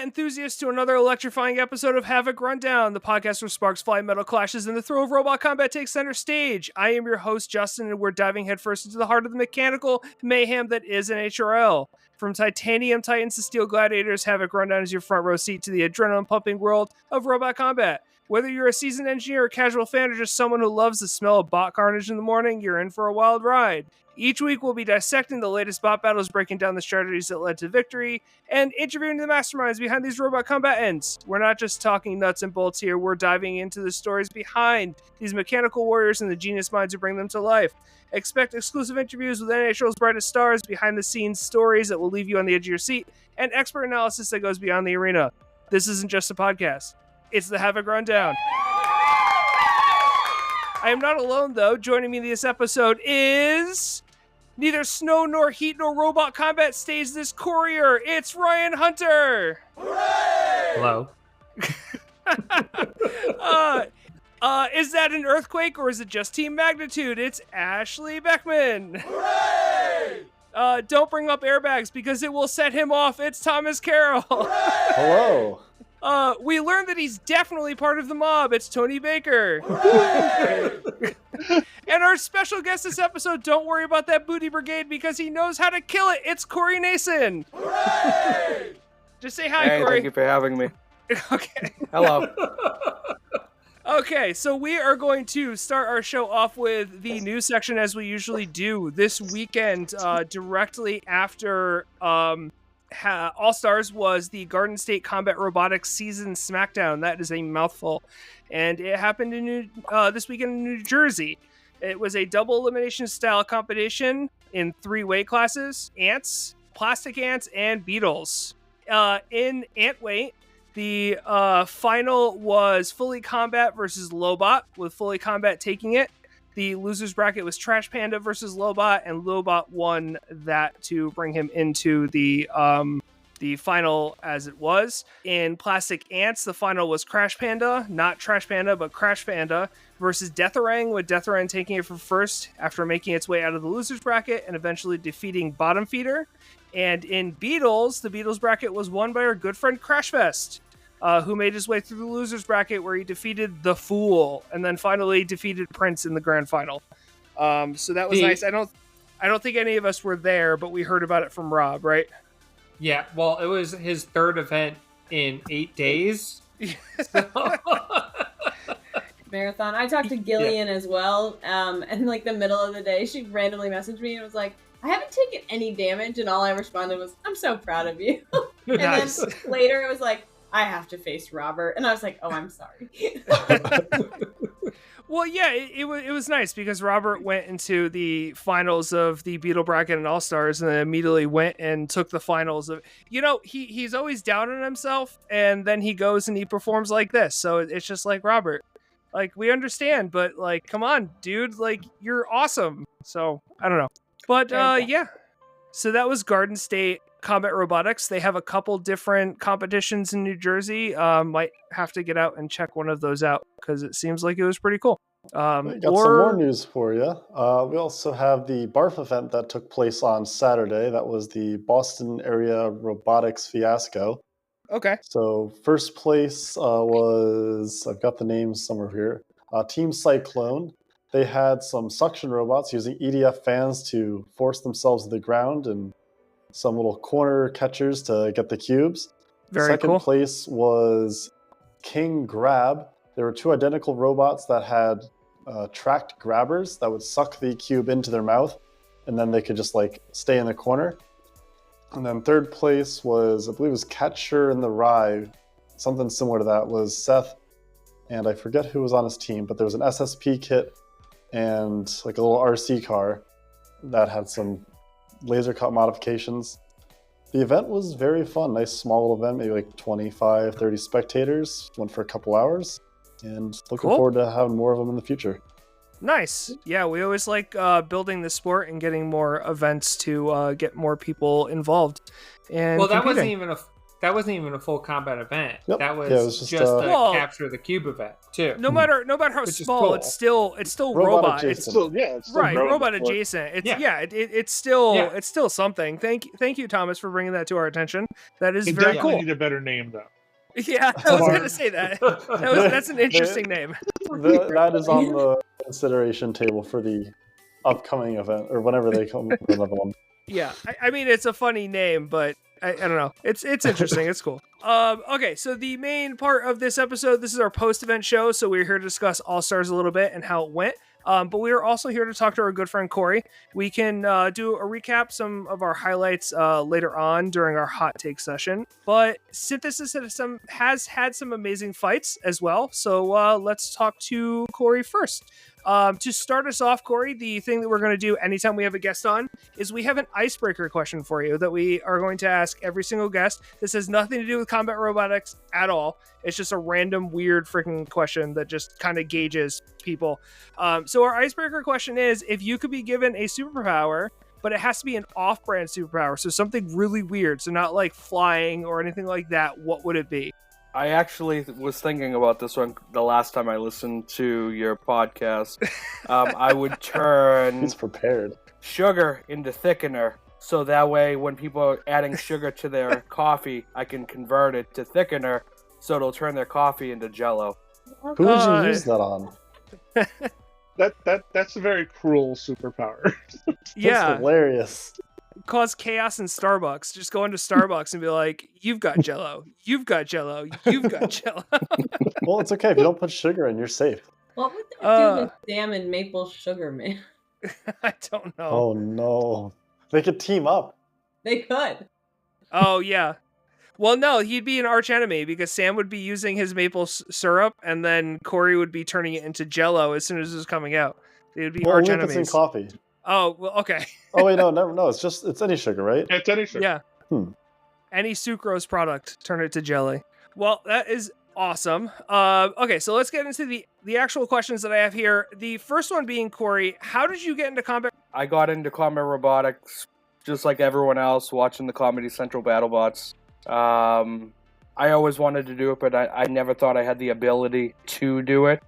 enthusiasts, to another electrifying episode of Havoc Rundown, the podcast where sparks fly, metal clashes, and the thrill of robot combat takes center stage. I am your host, Justin, and we're diving headfirst into the heart of the mechanical mayhem that is an HRL. From titanium titans to steel gladiators, Havoc Rundown is your front row seat to the adrenaline-pumping world of robot combat. Whether you're a seasoned engineer, a casual fan, or just someone who loves the smell of bot carnage in the morning, you're in for a wild ride. Each week, we'll be dissecting the latest bot battles, breaking down the strategies that led to victory, and interviewing the masterminds behind these robot combatants. We're not just talking nuts and bolts here, we're diving into the stories behind these mechanical warriors and the genius minds who bring them to life. Expect exclusive interviews with NHL's brightest stars, behind-the-scenes stories that will leave you on the edge of your seat, and expert analysis that goes beyond the arena. This isn't just a podcast. It's the Havoc Rundown. I am not alone, though. Joining me this episode is... neither snow nor heat nor robot combat stays this courier. It's Ryan Hunter. Hooray! Hello. Is that an earthquake or is it just team magnitude? It's Ashley Beckman. Hooray! Don't bring up airbags because it will set him off. It's Thomas Carroll. Hello. We learned that he's definitely part of the mob. It's Tony Baker. And our special guest this episode, don't worry about that booty brigade because he knows how to kill it. It's Corey Nason. Hooray! Just say hi, Hey, Corey. thank you for having me. Okay. Hello. Okay, so we are going to start our show off with the news section as we usually do this weekend, directly after All-Stars was the Garden State Combat Robotics Season Smackdown. That is a mouthful. And it happened in this weekend in New Jersey. It was a double elimination style competition in 3 weight classes: ants, plastic ants, and beetles. In ant weight, the final was Fully Combat versus Lobot, with Fully Combat taking it. The losers bracket was Trash Panda versus Lobot, and Lobot won that to bring him into the final as it was. In Plastic Ants, the final was Crash Panda, not Trash Panda, but Crash Panda versus Deatharang, with Deatharang taking it for first after making its way out of the losers bracket and eventually defeating Bottom Feeder. And in Beetles, the Beetles bracket was won by our good friend Crashfest, who made his way through the losers bracket where he defeated The Fool and then finally defeated Prince in the grand final. So that was nice. I don't think any of us were there, but we heard about it from Rob, right? Yeah, well, it was his third event in 8 days. Marathon. I talked to Gillian as well, and like the middle of the day, she randomly messaged me and was like, I haven't taken any damage, and all I responded was, I'm so proud of you. And Nice. then later it was like, I have to face Robert, and I was like, oh, I'm sorry. Well, yeah, it was nice because Robert went into the finals of the Beetle bracket and All-Stars and then immediately went and took the finals of, he's always down on himself and then he goes and he performs like this. So it's just like, Robert, like, we understand, but like, come on, dude, like, you're awesome. So I don't know. But yeah, so that was Garden State Combat Robotics. They have a couple different competitions in New Jersey. Might have to get out and check one of those out because it seems like it was pretty cool. We got some more news for you. We also have the BARF event that took place on Saturday. That was the Boston area robotics fiasco. Okay. So first place was, I've got the names somewhere here, Team Cyclone. They had some suction robots using EDF fans to force themselves to the ground and some little corner catchers to get the cubes. Very cool. Second place was King Grab. There were 2 identical robots that had tracked grabbers that would suck the cube into their mouth, and then they could just like stay in the corner. And then third place was, I believe it was Catcher in the Rye. Something similar to that was Seth, and I forget who was on his team, but there was an SSP kit and like a little RC car that had some laser cut modifications. The event was very fun. Nice small little event, maybe like 25, 30 spectators. Went for a couple hours, and looking forward to having more of them in the future. Nice. Yeah, we always like building the sport and getting more events to get more people involved. And Well, that competing. that wasn't even a full combat event. Yep. That was, Yeah, it was just just, the Well, capture the cube event too. No matter how Which is small, cool. it's still Robot robot. adjacent. It's still Right, growing robot the sport. adjacent. It's Yeah. it's still Yeah. it's still something. Thank you, Thomas, for bringing that to our attention. That is It very definitely cool. need a better name though. Yeah, I was Smart. gonna say that. That's an interesting name. That is on the consideration table for the upcoming event, or whenever they come with another one. Yeah, I mean it's a funny name, but I don't know. It's interesting. It's cool. Okay, so the main part of this episode, this is our post-event show, so we're here to discuss All-Stars a little bit and how it went. But we are also here to talk to our good friend Corey. We can do a recap, some of our highlights later on during our hot take session. But Synthesis has had some amazing fights as well. So let's talk to Corey first. To start us off, Corey, the thing that we're going to do anytime we have a guest on is we have an icebreaker question for you that we are going to ask every single guest. This has nothing to do with combat robotics at all. It's just a random, weird freaking question that just kind of gauges people. So our icebreaker question is, if you could be given a superpower, but it has to be an off-brand superpower, so something really weird, so not like flying or anything like that, what would it be? I actually was thinking about this one the last time I listened to your podcast. I would turn He's prepared. sugar into thickener, so that way when people are adding sugar to their coffee, I can convert it to thickener, so it'll turn their coffee into Jell-O. Who would you use that on? That's a very cruel superpower. Yeah. That's hilarious. Cause chaos in Starbucks. Just go into Starbucks and be like, you've got Jell-O, you've got Jell-O, you've got Jell-O. Well, it's okay. If you don't put sugar in, you're safe. What would they do with Sam and maple sugar, man? I don't know. Oh, no. They could team up. They could. Oh, yeah. Well, no, he'd be an arch enemy because Sam would be using his maple syrup and then Corey would be turning it into Jell-O as soon as it was coming out. They would be Well, arch only if it's enemies. in coffee. Oh, well, okay. Oh, wait, no. It's any sugar, right? It's any sugar. Yeah. Any sucrose product, turn it to jelly. Well, that is awesome. Okay, so let's get into the actual questions that I have here. The first one being, Corey, how did you get into combat? I got into combat robotics just like everyone else, watching the Comedy Central BattleBots. I always wanted to do it, but I never thought I had the ability to do it.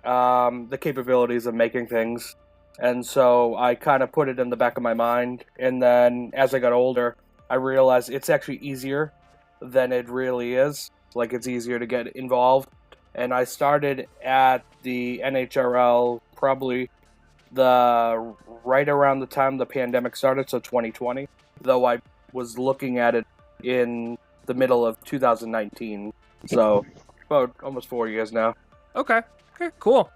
The capabilities of making things. And so I kind of put it in the back of my mind. And then as I got older, I realized it's actually easier than it really is. Like, it's easier to get involved. And I started at the NHRL probably right around the time the pandemic started, so 2020. Though I was looking at it in the middle of 2019. So about almost 4 years now. Okay, cool.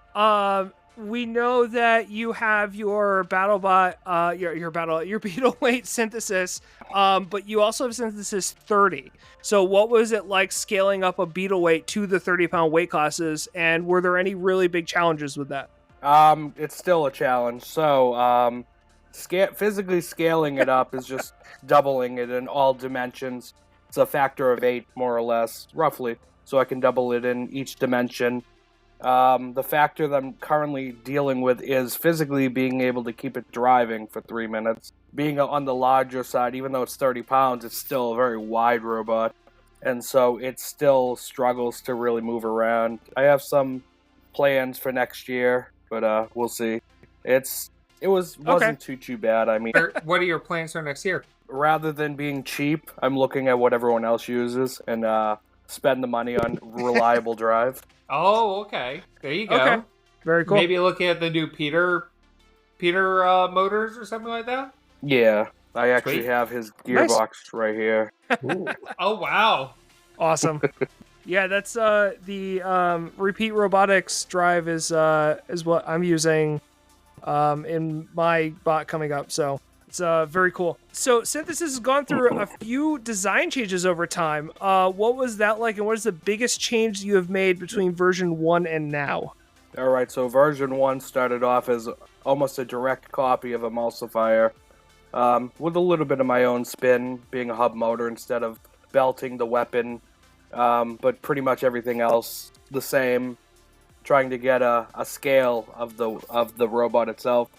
We know that you have your BattleBot, your Beetle Weight Synthesis, but you also have Synthesis 30. So what was it like scaling up a Beetle Weight to the 30-pound weight classes, and were there any really big challenges with that? It's still a challenge. So physically scaling it up is just doubling it in all dimensions. It's a factor of 8, more or less, roughly. So I can double it in each dimension. The factor that I'm currently dealing with is physically being able to keep it driving for 3 minutes. Being on the larger side, even though it's 30 pounds, it's still a very wide robot. And so it still struggles to really move around. I have some plans for next year, but we'll see. It wasn't too bad. I mean, What are your plans for next year? rather than being cheap, I'm looking at what everyone else uses and spend the money on reliable drive. Oh, okay. There you go. Okay. Very cool. Maybe looking at the new Peter motors or something like that. Yeah, I actually Sweet. have his gearbox right here. Ooh. Oh wow. Awesome. Yeah, that's the Repeat Robotics drive is what I'm using in my bot coming up. So it's very cool. So Synthesis has gone through a few design changes over time. What was that like, and what is the biggest change you have made between version 1 and now? All right, so version 1 started off as almost a direct copy of Emulsifier, with a little bit of my own spin, being a hub motor instead of belting the weapon, but pretty much everything else the same, trying to get a scale of the robot itself.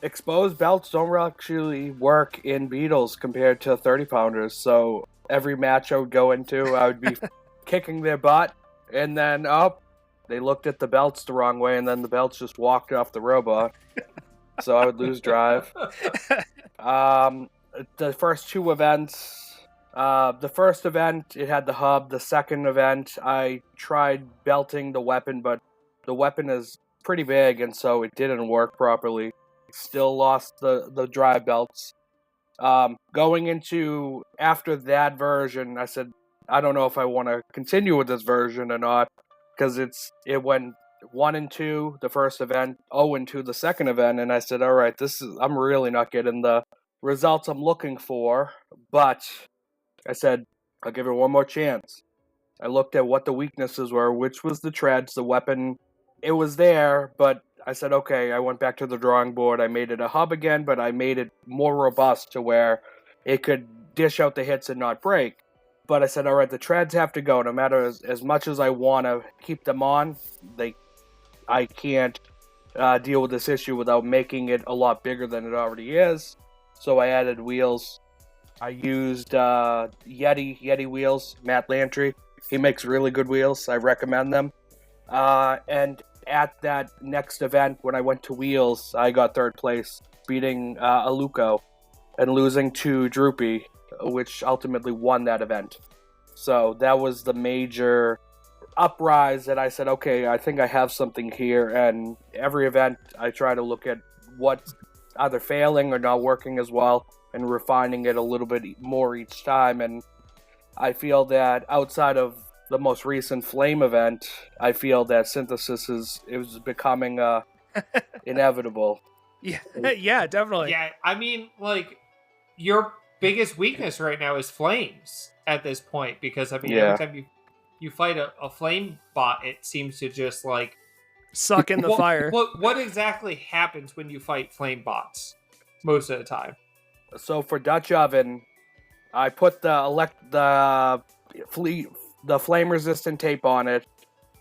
Exposed belts don't actually work in Beetles compared to 30-pounders, so every match I would go into, I would be kicking their butt, and then they looked at the belts the wrong way, and then the belts just walked off the robot. So I would lose drive. The first two events, the first event, it had the hub. The second event, I tried belting the weapon, but the weapon is pretty big, and so it didn't work properly. Still lost the drive belts. Going into after that version, I said, I don't know if I want to continue with this version or not, because it went 1 and 2 the first event, 0 and 2 the second event, and I said, all right, I'm really not getting the results I'm looking for, but I said, I'll give it one more chance. I looked at what the weaknesses were, which was the treads, the weapon. It was there, but I said, okay, I went back to the drawing board. I made it a hub again, but I made it more robust to where it could dish out the hits and not break. But I said, all right, the treads have to go. No matter as much as I want to keep them on, I can't deal with this issue without making it a lot bigger than it already is. So I added wheels. I used Yeti wheels, Matt Lantry. He makes really good wheels. I recommend them. And at that next event, when I went to wheels, I got third place, beating Aluko and losing to Droopy, which ultimately won that event. So that was the major uprise that I said, okay, I think I have something here. And every event, I try to look at what's either failing or not working as well and refining it a little bit more each time. And I feel that outside of the most recent Flame event, I feel that synthesis is becoming inevitable. Yeah, yeah, definitely. Yeah, I mean, like, your biggest weakness right now is flames at this point, because I mean, every time you fight a flame bot, it seems to just like suck in the fire. What exactly happens when you fight flame bots most of the time? So for Dutch Oven, I put the flame resistant tape on it.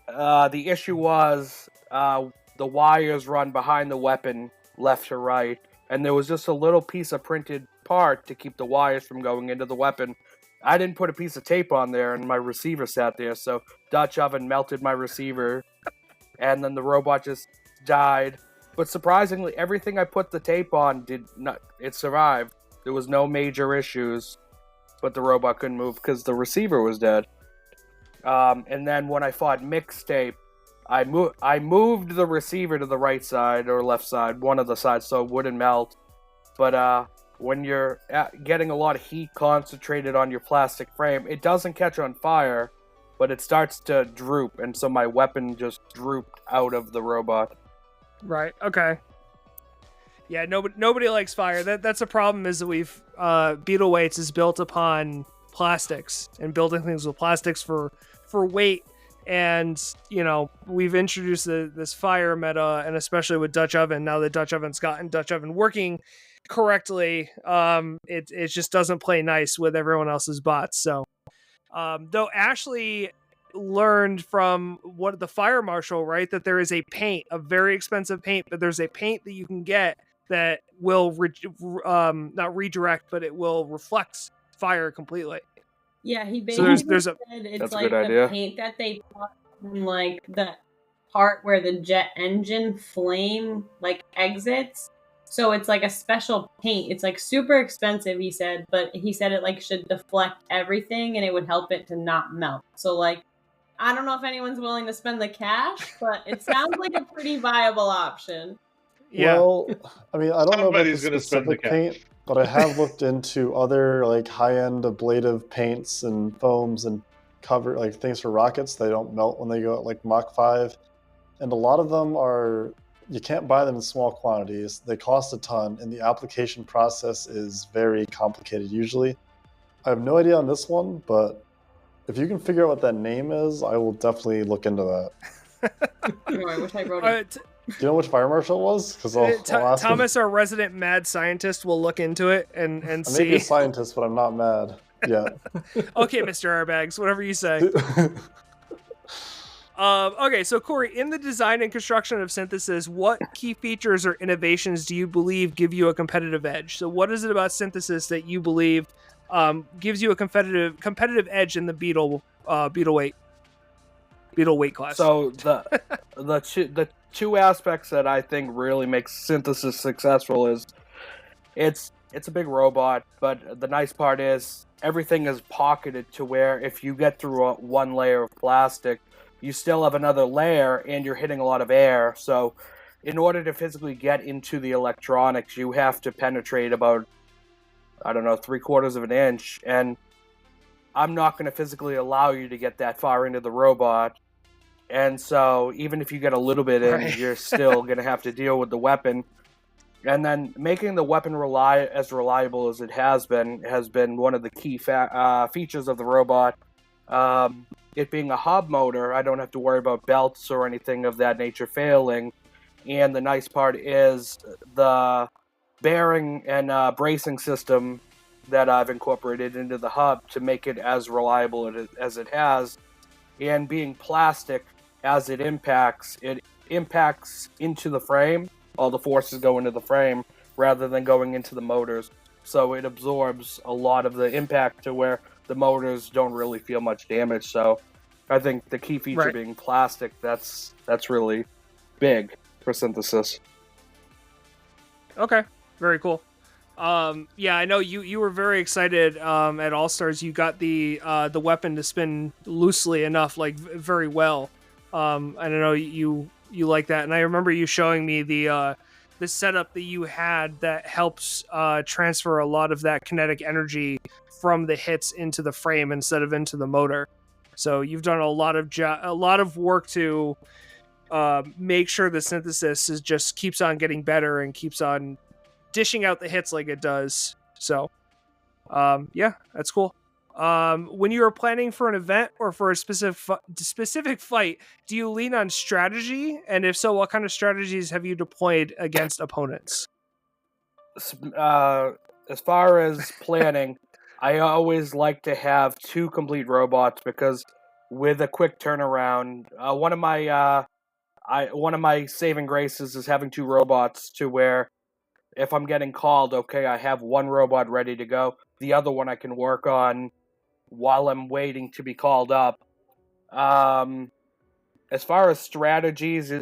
The issue was the wires run behind the weapon left to right, and there was just a little piece of printed part to keep the wires from going into the weapon. I didn't put a piece of tape on there, and my receiver sat there, so Dutch Oven melted my receiver, and then the robot just died. But surprisingly, everything I put the tape on it survived. There was no major issues, but the robot couldn't move because the receiver was dead. And then when I fought Mixtape, I moved the receiver to the right side or left side, one of the sides, so it wouldn't melt. But when you're getting a lot of heat concentrated on your plastic frame, it doesn't catch on fire, but it starts to droop, and so my weapon just drooped out of the robot. Right. Okay. Yeah. Nobody likes fire. That's a problem. Is that we've Beetle Weights is built upon plastics and building things with plastics for weight. And, you know, we've introduced this fire meta, and especially with Dutch Oven, now that Dutch Oven's gotten Dutch Oven working correctly, it just doesn't play nice with everyone else's bots. So, though Ashley learned from what the fire marshal, right, that there is a very expensive paint, but there's a paint that you can get that will not redirect, but it will reflect fire completely. Yeah, he basically said it's that's like a good the idea. paint that they put in like the part where the jet engine flame like exits. So it's like a special paint. It's like super expensive, he said, but he said it like should deflect everything and it would help it to not melt. So like, I don't know if anyone's willing to spend the cash, but it sounds like a pretty viable option. Yeah. Well, I mean, I don't know about the Somebody's gonna spend the specific paint, but I have looked into other like high-end ablative paints and foams and cover like things for rockets. They don't melt when they go at like Mach 5, and a lot of them you can't buy them in small quantities. They cost a ton, and the application process is very complicated usually. I have no idea on this one, but if you can figure out what that name is, I will definitely look into that. Oh, I wish I wrote it. Do you know which fire marshal it was? Because I'll ask him. Thomas, our resident mad scientist, will look into it and I may see. be a scientist, but I'm not mad yet. Okay, Mr. Airbags, whatever you say. Okay, so Corey, in the design and construction of Synthesis, what key features or innovations do you believe give you a competitive edge? So what is it about Synthesis that you believe gives you a competitive edge in the beetle weight class. So the two aspects that I think really makes Synthesis successful is it's a big robot, but the nice part is everything is pocketed to where if you get through one layer of plastic, you still have another layer and you're hitting a lot of air. So in order to physically get into the electronics, you have to penetrate about, I don't know, 3/4 of an inch. And I'm not going to physically allow you to get that far into the robot. And so even if you get a little bit in, Right. you're still going to have to deal with the weapon. And then making the weapon as reliable as it has been one of the key features of the robot. It being a hub motor, I don't have to worry about belts or anything of that nature failing. And the nice part is the bearing and bracing system that I've incorporated into the hub to make it as reliable as it has. And being plastic, as it impacts into the frame. All the forces go into the frame rather than going into the motors. So it absorbs a lot of the impact to where the motors don't really feel much damage. So I think the key feature being plastic, that's really big for Synthesis. Okay, very cool. Yeah, I know you were very excited at All-Stars. You got the weapon to spin loosely enough, like very well. I don't know, you like that, and I remember you showing me the setup that you had that helps transfer a lot of that kinetic energy from the hits into the frame instead of into the motor. So you've done a lot of work to make sure the Synthesis just keeps on getting better and keeps on dishing out the hits like it does. So yeah, that's cool. When you are planning for an event or for a specific fight, do you lean on strategy? And if so, what kind of strategies have you deployed against opponents? As far as planning, I always like to have 2 complete robots because with a quick turnaround, one of my saving graces is having 2 robots to where if I'm getting called, okay, I have 1 robot ready to go. The other one I can work on while I'm waiting to be called up. As far as strategies,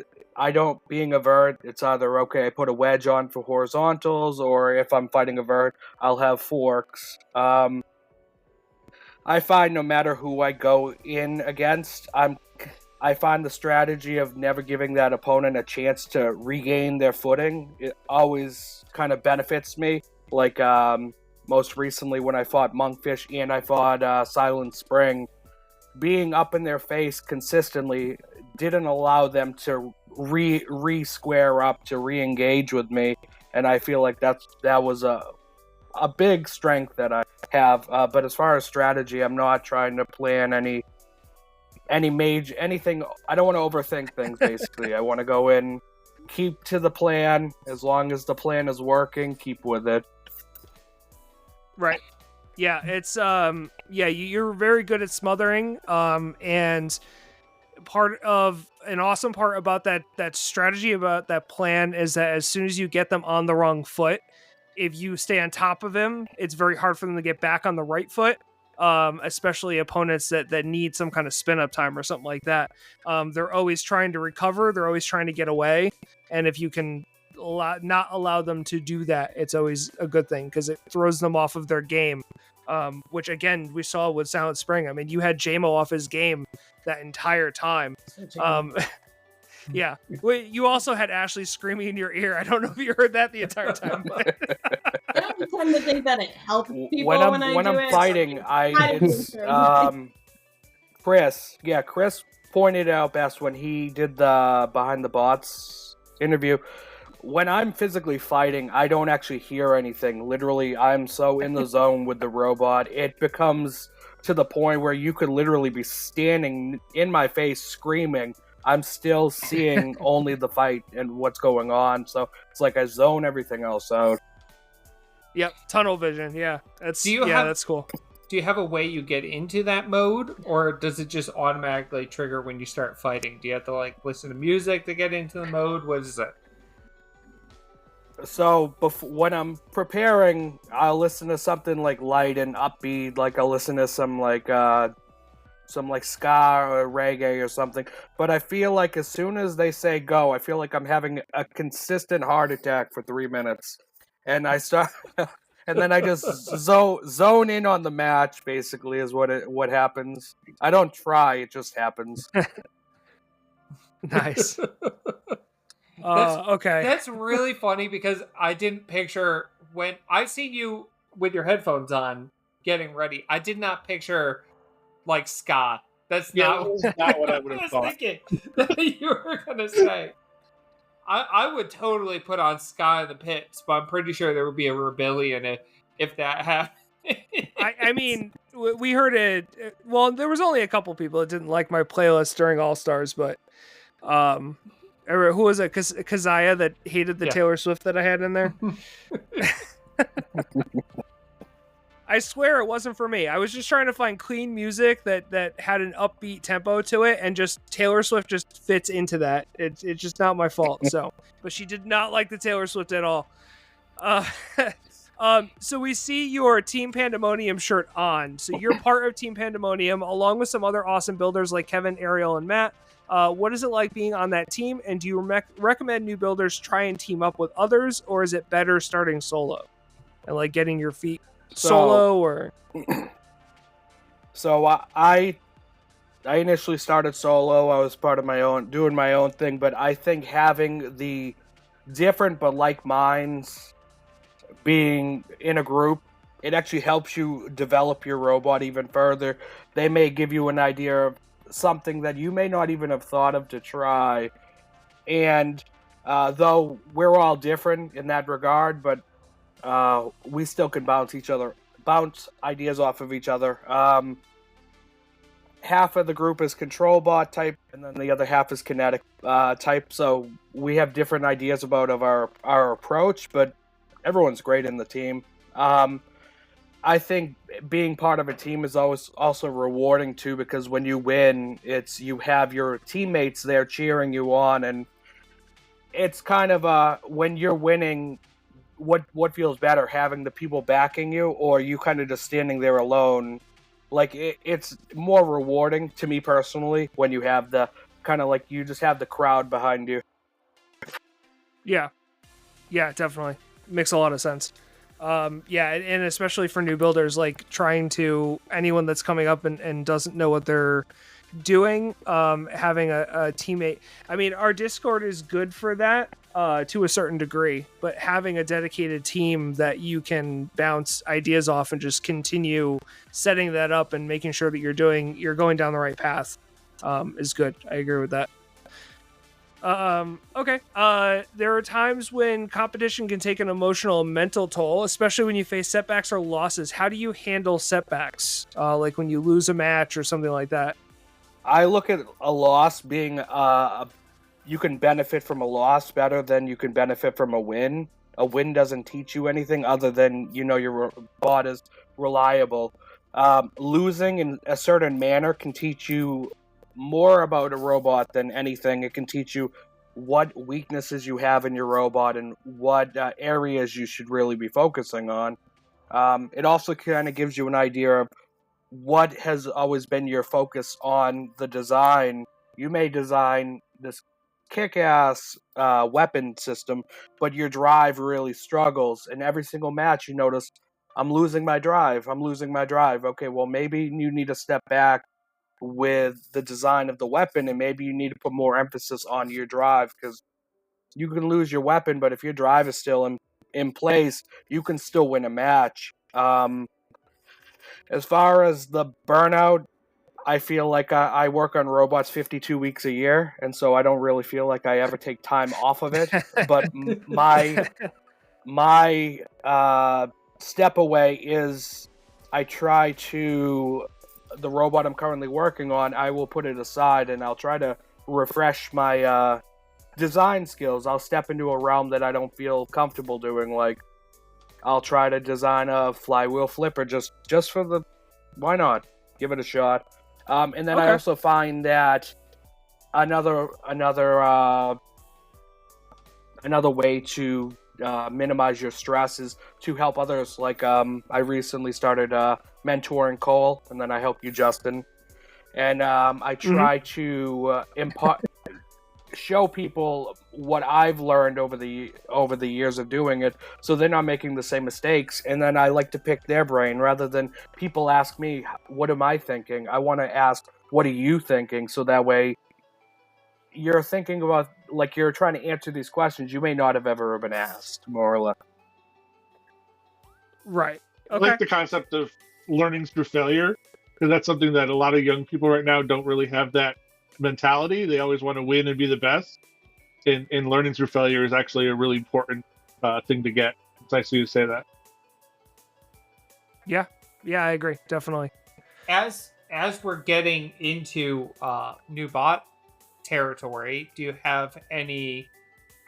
being a vert, it's either, okay, I put a wedge on for horizontals, or if I'm fighting a vert, I'll have forks. I find no matter who I go in against, I find the strategy of never giving that opponent a chance to regain their footing, it always kind of benefits me. Like, most recently when I fought Monkfish and I fought Silent Spring, being up in their face consistently didn't allow them to re-square up, to re-engage with me, and I feel like that was a big strength that I have. But as far as strategy, I'm not trying to plan anything. I don't want to overthink things, basically. I want to go in, keep to the plan. As long as the plan is working, keep with it. Right. Yeah, it's you're very good at smothering, and an awesome part about that strategy, about that plan, is that as soon as you get them on the wrong foot, if you stay on top of them, it's very hard for them to get back on the right foot. Especially opponents that need some kind of spin up time or something like that. They're always trying to recover. They're always trying to get away. And if you can not allow them to do that, it's always a good thing because it throws them off of their game. Which again, we saw with Silent Spring. I mean, you had JMO off his game that entire time. Yeah. You also had Ashley screaming in your ear. I don't know if you heard that the entire time. I don't tend to think that it helps people when I'm it. fighting. Chris pointed out best when he did the Behind the Bots interview. When I'm physically fighting, I don't actually hear anything. Literally, I'm so in the zone with the robot. It becomes to the point where you could literally be standing in my face screaming. I'm still seeing only the fight and what's going on. So it's like I zone everything else out. Yep, tunnel vision. Yeah, that's cool. Do you have a way you get into that mode, or does it just automatically trigger when you start fighting? Do you have to listen to music to get into the mode? What is it? So when I'm preparing, I'll listen to something like light and upbeat. Like I'll listen to some like ska or reggae or something. But I feel like as soon as they say go, I feel like I'm having a consistent heart attack for 3 minutes, and I start, and then I just zone in on the match. Basically, is what happens. I don't try; it just happens. Nice. Okay. That's really funny because I didn't picture when I've seen you with your headphones on getting ready. I did not picture like ska. That's not what I would have thought. thinking that you were gonna say. I would totally put on ska in the pits, but I'm pretty sure there would be a rebellion if that happened. I mean, we heard it. Well, there was only a couple people that didn't like my playlist during All-Stars, but who was it? Kazaya that hated the Taylor Swift that I had in there. I swear it wasn't for me. I was just trying to find clean music that had an upbeat tempo to it, and just Taylor Swift just fits into that. It's just not my fault. So, but she did not like the Taylor Swift at all. So we see your Team Pandemonium shirt on. So you're part of Team Pandemonium, along with some other awesome builders like Kevin, Ariel, and Matt. What is it like being on that team? And do you recommend new builders try and team up with others, or is it better starting solo and like getting your feet solo? Or so I initially started solo. I was part of my own, doing my own thing. But I think having the different but like minds being in a group, it actually helps you develop your robot even further. They may give you an idea of something that you may not even have thought of to try. And though we're all different in that regard, but we still can bounce ideas off of each other. Half of the group is control bot type, and then the other half is kinetic type. So we have different ideas about our approach, but everyone's great in the team. I think being part of a team is always also rewarding too, because when you win, you have your teammates there cheering you on, and it's kind of when you're winning, what feels better, having the people backing you, or you kind of just standing there alone? Like it's more rewarding to me personally when you have the kind of like you just have the crowd behind you. Yeah, definitely makes a lot of sense. And especially for new builders, like trying to anyone that's coming up and doesn't know what they're doing, having a teammate. I mean, our Discord is good for that to a certain degree, but having a dedicated team that you can bounce ideas off and just continue setting that up and making sure that you're going down the right path is good. I agree with that. Okay. There are times when competition can take an emotional and mental toll, especially when you face setbacks or losses. How do you handle setbacks? Like when you lose a match or something like that? I look at a loss being you can benefit from a loss better than you can benefit from a win. A win doesn't teach you anything other than, your bot is reliable. Losing in a certain manner can teach you more about a robot than anything. It can teach you what weaknesses you have in your robot and what areas you should really be focusing on. It also kind of gives you an idea of what has always been your focus on the design. You may design this kick-ass weapon system, but your drive really struggles. And every single match you notice, I'm losing my drive. Okay, well, maybe you need to step back with the design of the weapon, and maybe you need to put more emphasis on your drive, because you can lose your weapon, but if your drive is still in place, you can still win a match. As far as the burnout, I feel like I work on robots 52 weeks a year, and so I don't really feel like I ever take time off of it. But my step away is I try to, the robot I'm currently working on, I will put it aside and I'll try to refresh my design skills. I'll step into a realm that I don't feel comfortable doing, like I'll try to design a flywheel flipper just for the, why not? Give it a shot. And then I also find that another way to minimize your stresses to help others. Like I recently started mentoring Cole, and then I help you, Justin. And I try to show people what I've learned over the years of doing it, so they're not making the same mistakes. And then I like to pick their brain rather than people ask me, "What am I thinking?" I want to ask, "What are you thinking?" So that way, you're thinking about, like, you're trying to answer these questions you may not have ever been asked, more or less. Right. I Okay. like the concept of learning through failure, because that's something that a lot of young people right now don't really have that mentality. They always want to win and be the best. And learning through failure is actually a really important thing to get. It's nice of you to say that. Yeah, I agree. Definitely. As we're getting into new bot territory, do you have any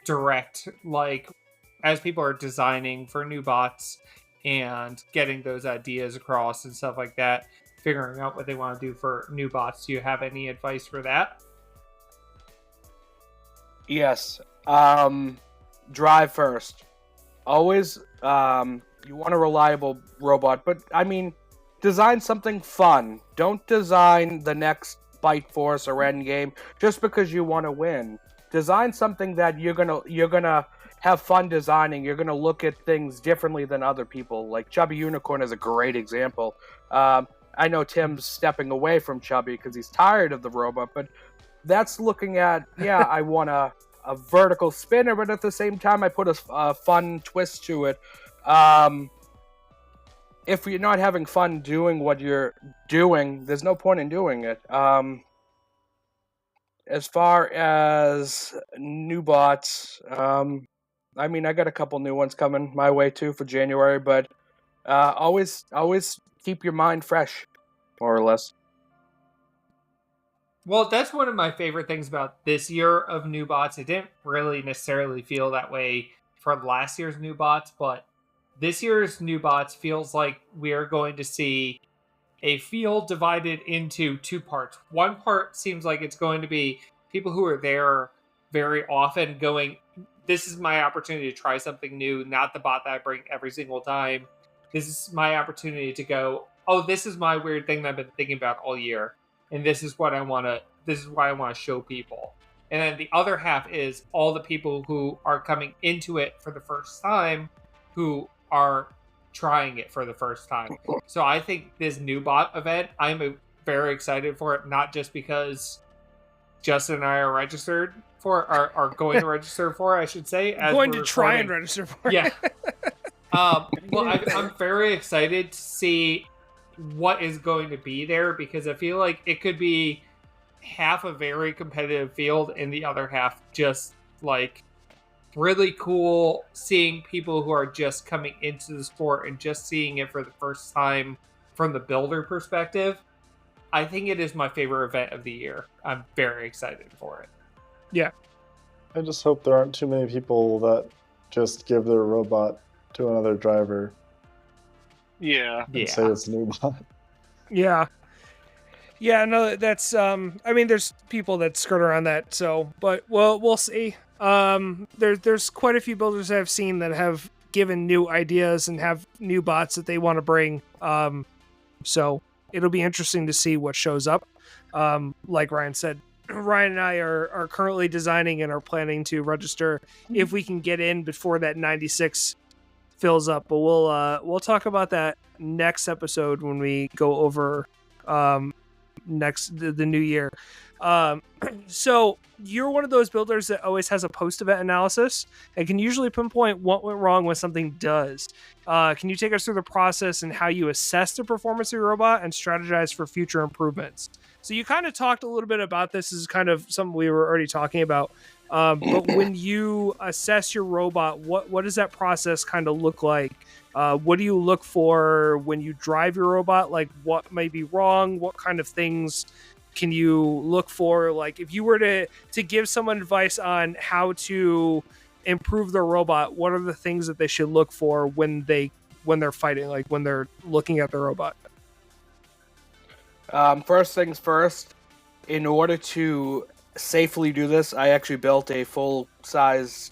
direct, like, as people are designing for new bots and getting those ideas across and stuff like that, figuring out what they want to do for new bots, do you have any advice for that? Yes. Drive first. Always, you want a reliable robot, but I mean, design something fun. Don't design the next Bite Force or Endgame just because you want to win. Design something that you're gonna have fun designing. You're gonna look at things differently than other people. Like Chubby Unicorn is a great example. I know Tim's stepping away from Chubby because he's tired of the robot, but that's looking at, I want a vertical spinner, but at the same time, I put a fun twist to it. If you're not having fun doing what you're doing, there's no point in doing it. As far as new bots, I mean, I got a couple new ones coming my way too for January, but always keep your mind fresh, more or less. Well, that's one of my favorite things about this year of new bots. It didn't really necessarily feel that way for last year's new bots, but this year's new bots feels like we are going to see a field divided into two parts. One part seems like it's going to be people who are there very often going, this is my opportunity to try something new, not the bot that I bring every single time. This is my opportunity to go, oh, this is my weird thing that I've been thinking about all year. And this is what I want to show people. And then the other half is all the people who are coming into it for the first time, who are trying it for the first time. So I think this new bot event, I'm very excited for it, not just because Justin and I are registered for, are going to register for, I should say. As going to try and register for. Yeah. Well, I'm very excited to see what is going to be there, because I feel like it could be half a very competitive field and the other half just like really cool, seeing people who are just coming into the sport and just seeing it for the first time from the builder perspective. I think it is my favorite event of the year. I'm very excited for it. Yeah. I just hope there aren't too many people that just give their robot to another driver Yeah. and say it's a new bot. Yeah. Yeah, no, that's I mean, there's people that skirt around that, so, but we'll see. There's quite a few builders I've seen that have given new ideas and have new bots that they want to bring. So it'll be interesting to see what shows up. Like Ryan said, Ryan and I are currently designing and are planning to register if we can get in before that 96 fills up. But we'll talk about that next episode when we go over the new year. So you're one of those builders that always has a post-event analysis and can usually pinpoint what went wrong when something does. Can you take us through the process and how you assess the performance of your robot and strategize for future improvements? So you kind of talked a little bit about this. This is kind of something we were already talking about. But when you assess your robot, what does that process kind of look like? What do you look for when you drive your robot? Like, what may be wrong? What kind of things can you look for? Like, if you were to give someone advice on how to improve their robot, what are the things that they should look for when they're fighting, like when they're looking at the robot? First things first, in order to safely do this, I actually built a full-size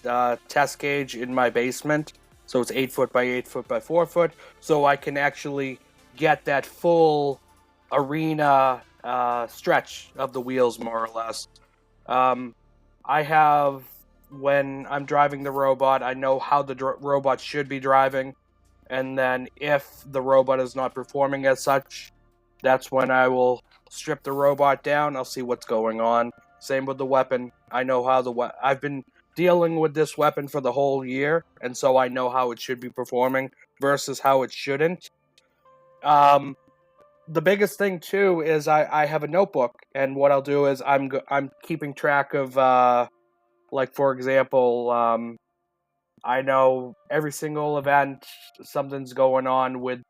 test cage in my basement. So it's 8 foot by 8 foot by 4 foot. So I can actually get that full arena stretch of the wheels, more or less. I have, when I'm driving the robot, I know how the robot should be driving. And then if the robot is not performing as such, that's when I will strip the robot down. I'll see what's going on. Same with the weapon. I know how I've been dealing with this weapon for the whole year, and so I know how it should be performing versus how it shouldn't. The biggest thing too is I have a notebook, and what I'll do is I'm keeping track of like, for example, I know every single event something's going on with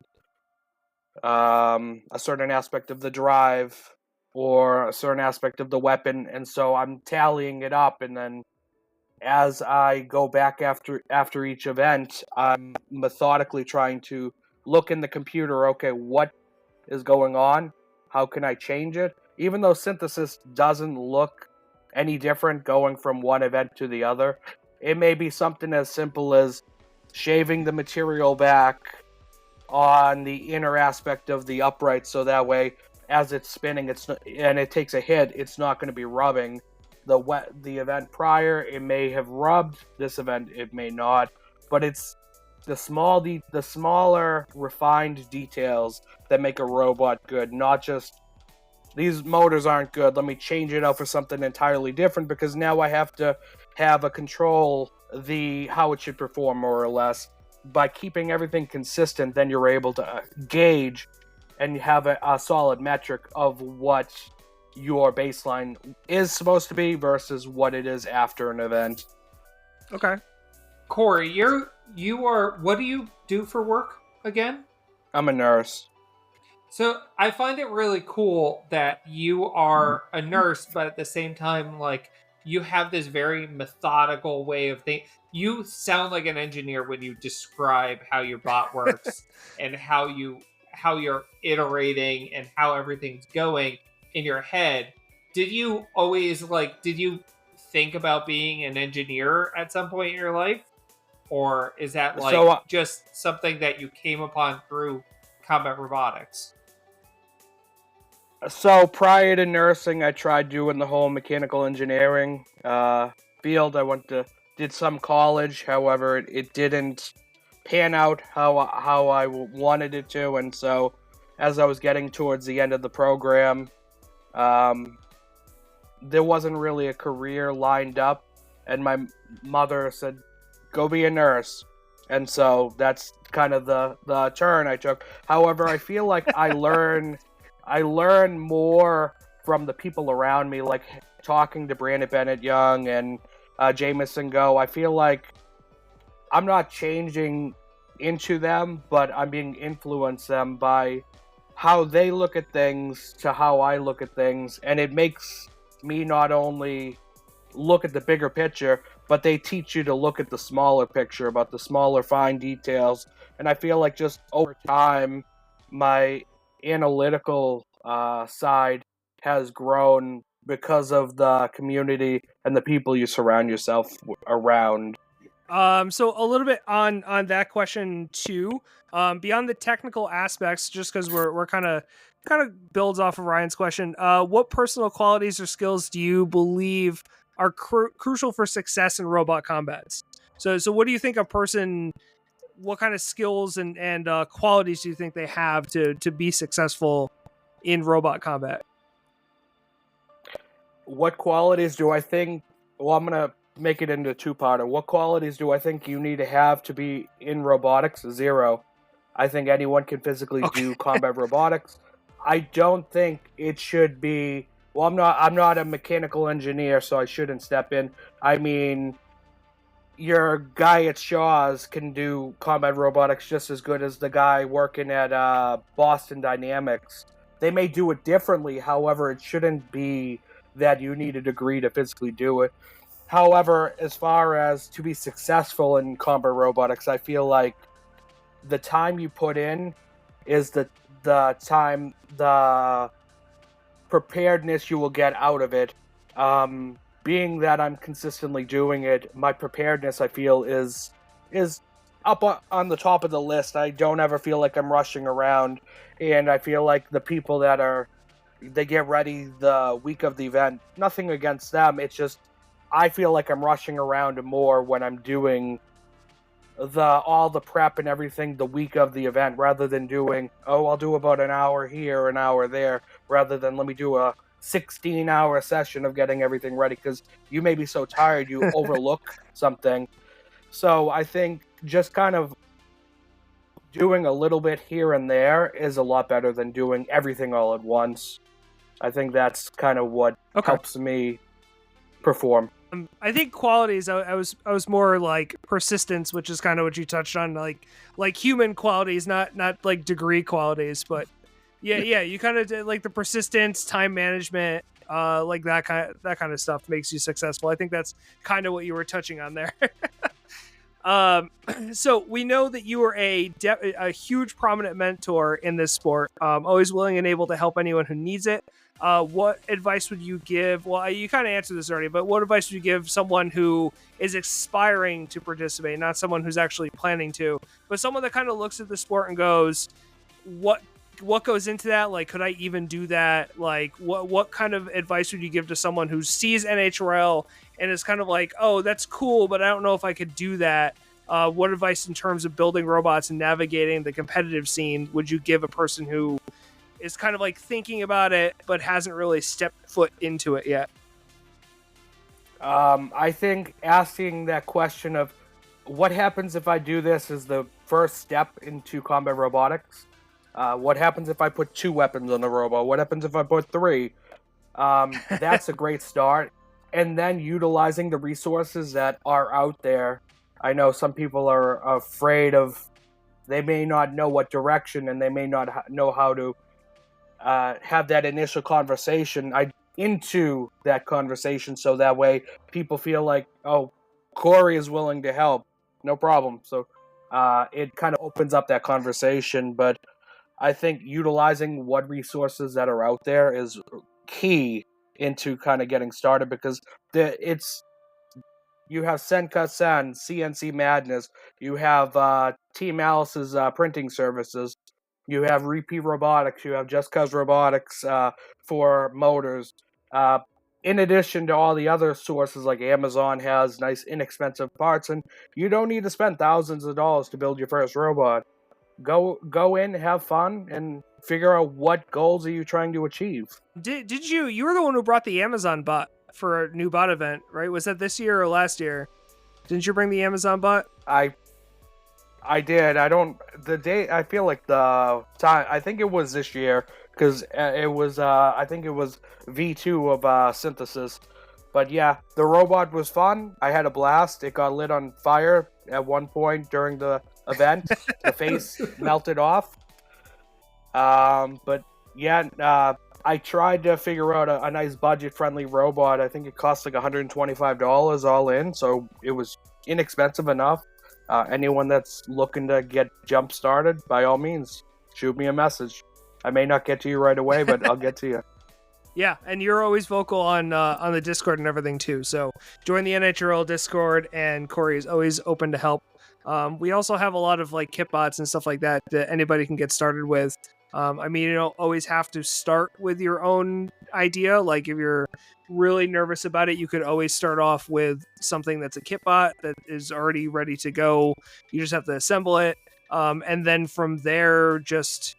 a certain aspect of the drive or a certain aspect of the weapon, and so I'm tallying it up, and then as I go back after each event, I'm methodically trying to look in the computer, okay, what is going on? How can I change it? Even though synthesis doesn't look any different going from one event to the other, it may be something as simple as shaving the material back on the inner aspect of the upright, so that way as it's spinning and it takes a hit, it's not going to be rubbing. The event prior, it may have rubbed. This event, it may not. But it's the smaller refined details that make a robot good, not just these motors aren't good, let me change it out for something entirely different, because now I have to have a control how it should perform, more or less. By keeping everything consistent, then you're able to gauge and have a solid metric of what your baseline is supposed to be versus what it is after an event. Okay. Corey, you are, what do you do for work again? I'm a nurse. So I find it really cool that you are a nurse, but at the same time, like, you have this very methodical way of thinking. You sound like an engineer when you describe how your bot works and how you're iterating and how everything's going in your head. Did you think about being an engineer at some point in your life? Or is that just something that you came upon through combat robotics? So prior to nursing, I tried doing the whole mechanical engineering field. I did some college, however, it didn't pan out how I wanted it to, and so as I was getting towards the end of the program, there wasn't really a career lined up, and my mother said, go be a nurse. And so that's kind of the turn I took. However, I feel like I learn more from the people around me, like talking to Brandon Bennett Young and Jameson Go. I feel like I'm not changing into them, but I'm being influenced them by how they look at things to how I look at things, and it makes me not only look at the bigger picture, but they teach you to look at the smaller picture, about the smaller fine details. And I feel like just over time, my analytical side has grown because of the community and the people you surround yourself around. So a little bit on that question too. Beyond the technical aspects, just because we're kind of builds off of Ryan's question. What personal qualities or skills do you believe are crucial for success in robot combats? So what do you think a person? What kind of skills and qualities do you think they have to be successful in robot combat? What qualities do I think? Well, I'm gonna make it into a two-parter. What qualities do I think you need to have to be in robotics? 0. I think anyone can physically do combat robotics. I don't think it should be. Well, I'm not a mechanical engineer, so I shouldn't step in. I mean, your guy at Shaw's can do combat robotics just as good as the guy working at Boston Dynamics. They may do it differently, however, it shouldn't be that you need a degree to physically do it. However, as far as to be successful in combat robotics, I feel like the time you put in is the time, the preparedness you will get out of it, Being that I'm consistently doing it, my preparedness, I feel, is up on the top of the list. I don't ever feel like I'm rushing around, and I feel like the people that they get ready the week of the event, nothing against them, it's just I feel like I'm rushing around more when I'm doing all the prep and everything the week of the event, rather than doing, I'll do about an hour here, an hour there, rather than let me do a 16-hour session of getting everything ready, because you may be so tired you overlook something. So I think just kind of doing a little bit here and there is a lot better than doing everything all at once. I think that's kind of what helps me perform. I think qualities. I was more like persistence, which is kind of what you touched on, like human qualities, not like degree qualities, but yeah. You kind of did like the persistence, time management, like that kind of stuff makes you successful. I think that's kind of what you were touching on there. So we know that you are a huge prominent mentor in this sport, always willing and able to help anyone who needs it. What advice would you give? Well, you kind of answered this already, but what advice would you give someone who is aspiring to participate, not someone who's actually planning to, but someone that kind of looks at the sport and goes, what goes into that? Like, could I even do that? Like, what kind of advice would you give to someone who sees NHRL and is kind of like, oh, that's cool, but I don't know if I could do that? What advice in terms of building robots and navigating the competitive scene would you give a person who is kind of like thinking about it, but hasn't really stepped foot into it yet? I think asking that question of what happens if I do this is the first step into combat robotics. What happens if I put 2 weapons on the robot? What happens if I put 3? That's a great start. And then utilizing the resources that are out there. I know some people are afraid of, they may not know what direction, and they may not know how to have that initial conversation into that conversation, so that way people feel like, oh, Corey is willing to help, no problem. So it kind of opens up that conversation. But I think utilizing what resources that are out there is key into kind of getting started, because you have Senka Sen, CNC Madness, you have Team Alice's printing services, you have Repeat Robotics, you have Just Cause Robotics for motors. In addition to all the other sources, like Amazon has nice inexpensive parts, and you don't need to spend thousands of dollars to build your first robot. Go in, have fun, and figure out what goals are you trying to achieve. Did you were the one who brought the Amazon bot for a new bot event, right? Was that this year or last year? Didn't you bring the Amazon bot? I did. I feel like the time, I think it was this year, because it was, I think it was V2 of Synthesis. But yeah, the robot was fun. I had a blast. It got lit on fire at one point during the event. The face melted off. But yeah, I tried to figure out a nice budget-friendly robot. I think it cost like $125 all in, so it was inexpensive enough. Anyone that's looking to get jump-started, by all means, shoot me a message. I may not get to you right away, but I'll get to you. Yeah, and you're always vocal on the Discord and everything too. So join the NHRL Discord, and Corey is always open to help. We also have a lot of like kit bots and stuff like that anybody can get started with. I mean, you don't always have to start with your own idea. Like if you're really nervous about it, you could always start off with something that's a kit bot that is already ready to go. You just have to assemble it. And then from there, just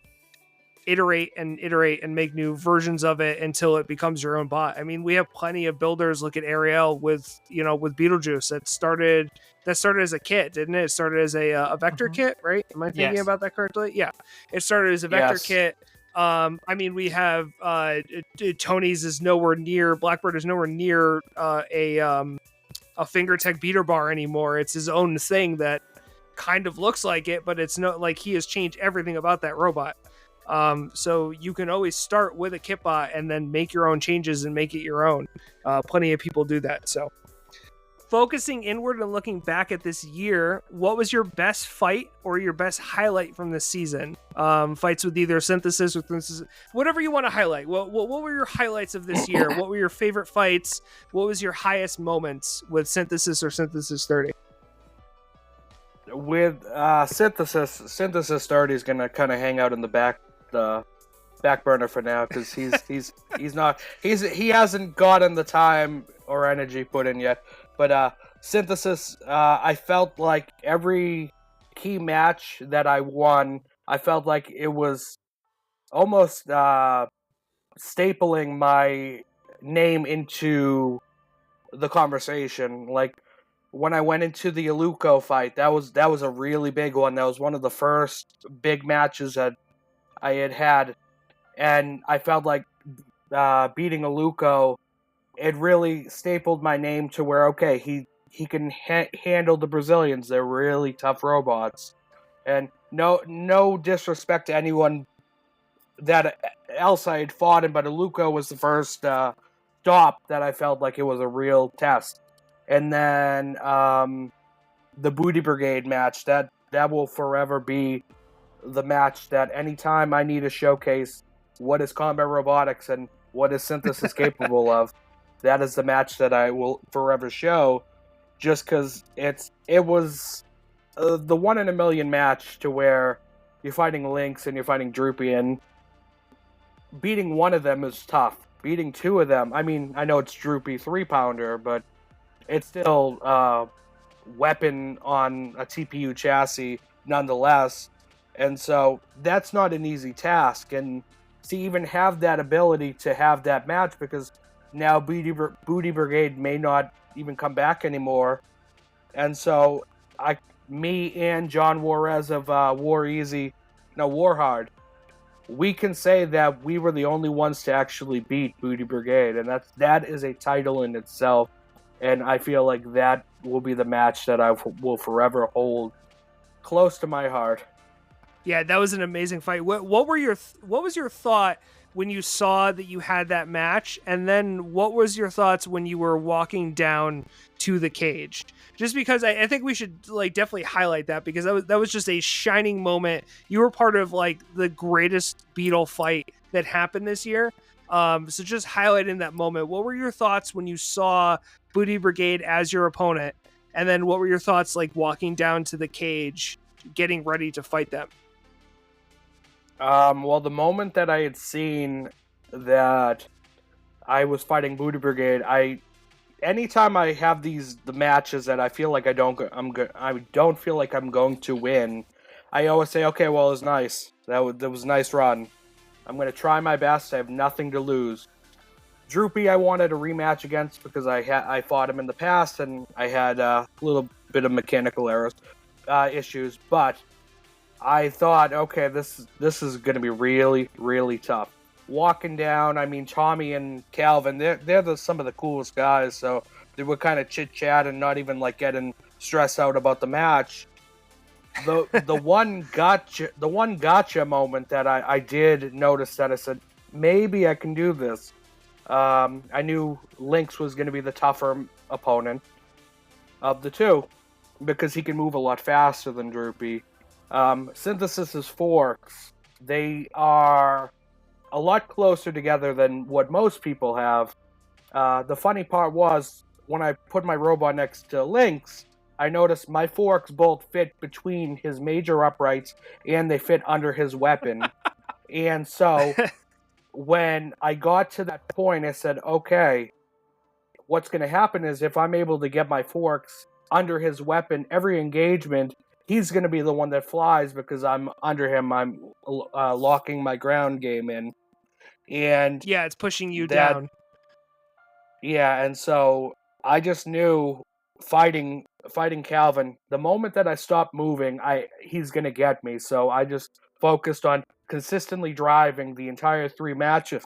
iterate and make new versions of it until it becomes your own bot. I mean, we have plenty of builders. Look at Ariel with Beetlejuice that started as a kit, didn't it? It started as a vector kit, right? Am I thinking about that correctly? Yeah, it started as a vector kit. I mean, we have Tony's is nowhere near, Blackbird is nowhere near a FingerTech beater bar anymore. It's his own thing that kind of looks like it, but it's not like he has changed everything about that robot. So you can always start with a kit bot and then make your own changes and make it your own. Plenty of people do that. So focusing inward and looking back at this year, what was your best fight or your best highlight from this season? Fights with either Synthesis or Synthesis, whatever you want to highlight. What were your highlights of this year? What were your favorite fights? What was your highest moments with Synthesis or Synthesis 30? With Synthesis 30 is gonna kind of hang out in the back burner for now, because he hasn't gotten the time or energy put in yet. But Synthesis, I felt like every key match that I won, I felt like it was almost stapling my name into the conversation. Like when I went into the Aluko fight, that was a really big one. That was one of the first big matches that I had, and I felt like beating Aluko, it really stapled my name to where, okay, he can handle the Brazilians. They're really tough robots. And no disrespect to anyone that else I had fought him, but Aluko was the first stop that I felt like it was a real test. And then the Booty Brigade match, that will forever be the match that anytime I need to showcase what is combat robotics and what is Synthesis capable of, that is the match that I will forever show, just because it was the 1 in a million match to where you're fighting Lynx and you're fighting Droopy, and beating one of them is tough. Beating two of them, I mean, I know it's Droopy 3-pounder, but it's still weapon on a TPU chassis nonetheless. And so that's not an easy task. And to even have that ability to have that match, because now Booty Brigade may not even come back anymore. And so me and John Juarez of War Hard, we can say that we were the only ones to actually beat Booty Brigade. And that is a title in itself. And I feel like that will be the match that I will forever hold close to my heart. Yeah, that was an amazing fight. What was your thought when you saw that you had that match, and then what was your thoughts when you were walking down to the cage? Just because I think we should definitely highlight that, because that was just a shining moment. You were part of the greatest Beetle fight that happened this year. So just highlighting that moment. What were your thoughts when you saw Booty Brigade as your opponent, and then what were your thoughts walking down to the cage, getting ready to fight them? Well, the moment that I had seen that I was fighting Booty Brigade, anytime I have the matches that I feel like I don't feel like I'm going to win, I always say, okay, well, it was nice. That was a nice run. I'm going to try my best. I have nothing to lose. Droopy, I wanted a rematch against because I fought him in the past and I had a little bit of mechanical errors issues, but I thought, okay, this is going to be really, really tough. Walking down, I mean, Tommy and Calvin, they're some of the coolest guys, so they were kind of chit-chat and not even getting stressed out about the match. The one gotcha moment that I did notice that I said, maybe I can do this. I knew Lynx was going to be the tougher opponent of the two because he can move a lot faster than Droopy. Synthesis's forks, they are a lot closer together than what most people have. The funny part was, when I put my robot next to Lynx, I noticed my forks both fit between his major uprights and they fit under his weapon. And so when I got to that point, I said, okay, what's going to happen is if I'm able to get my forks under his weapon, every engagement, he's going to be the one that flies because I'm under him. I'm locking my ground game in. And yeah, it's pushing you down. Yeah, and so I just knew fighting Calvin, the moment that I stopped moving, he's going to get me. So I just focused on consistently driving the entire 3 matches.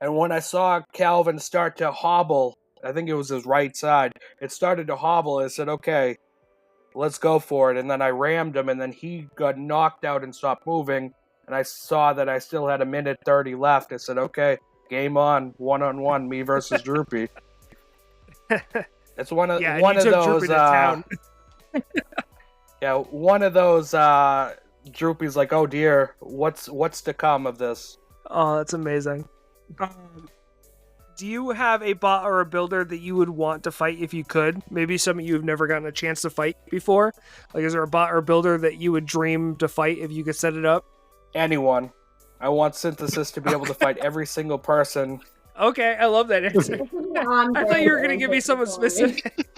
And when I saw Calvin start to hobble, I think it was his right side, it started to hobble. I said, okay, let's go for it. And then I rammed him, and then he got knocked out and stopped moving. And I saw that I still had 1:30 left. I said, okay, game on, 1-on-1, me versus Droopy. It's one of Yeah, one and of you took those. Droopy to town. Yeah, one of those Droopy's like, oh dear, what's to come of this? Oh, that's amazing. Do you have a bot or a builder that you would want to fight if you could? Maybe some you've never gotten a chance to fight before? Like, is there a bot or builder that you would dream to fight if you could set it up? Anyone. I want Synthesis to be able to fight every single person. Okay, I love that answer. I thought you were going to give me someone specific.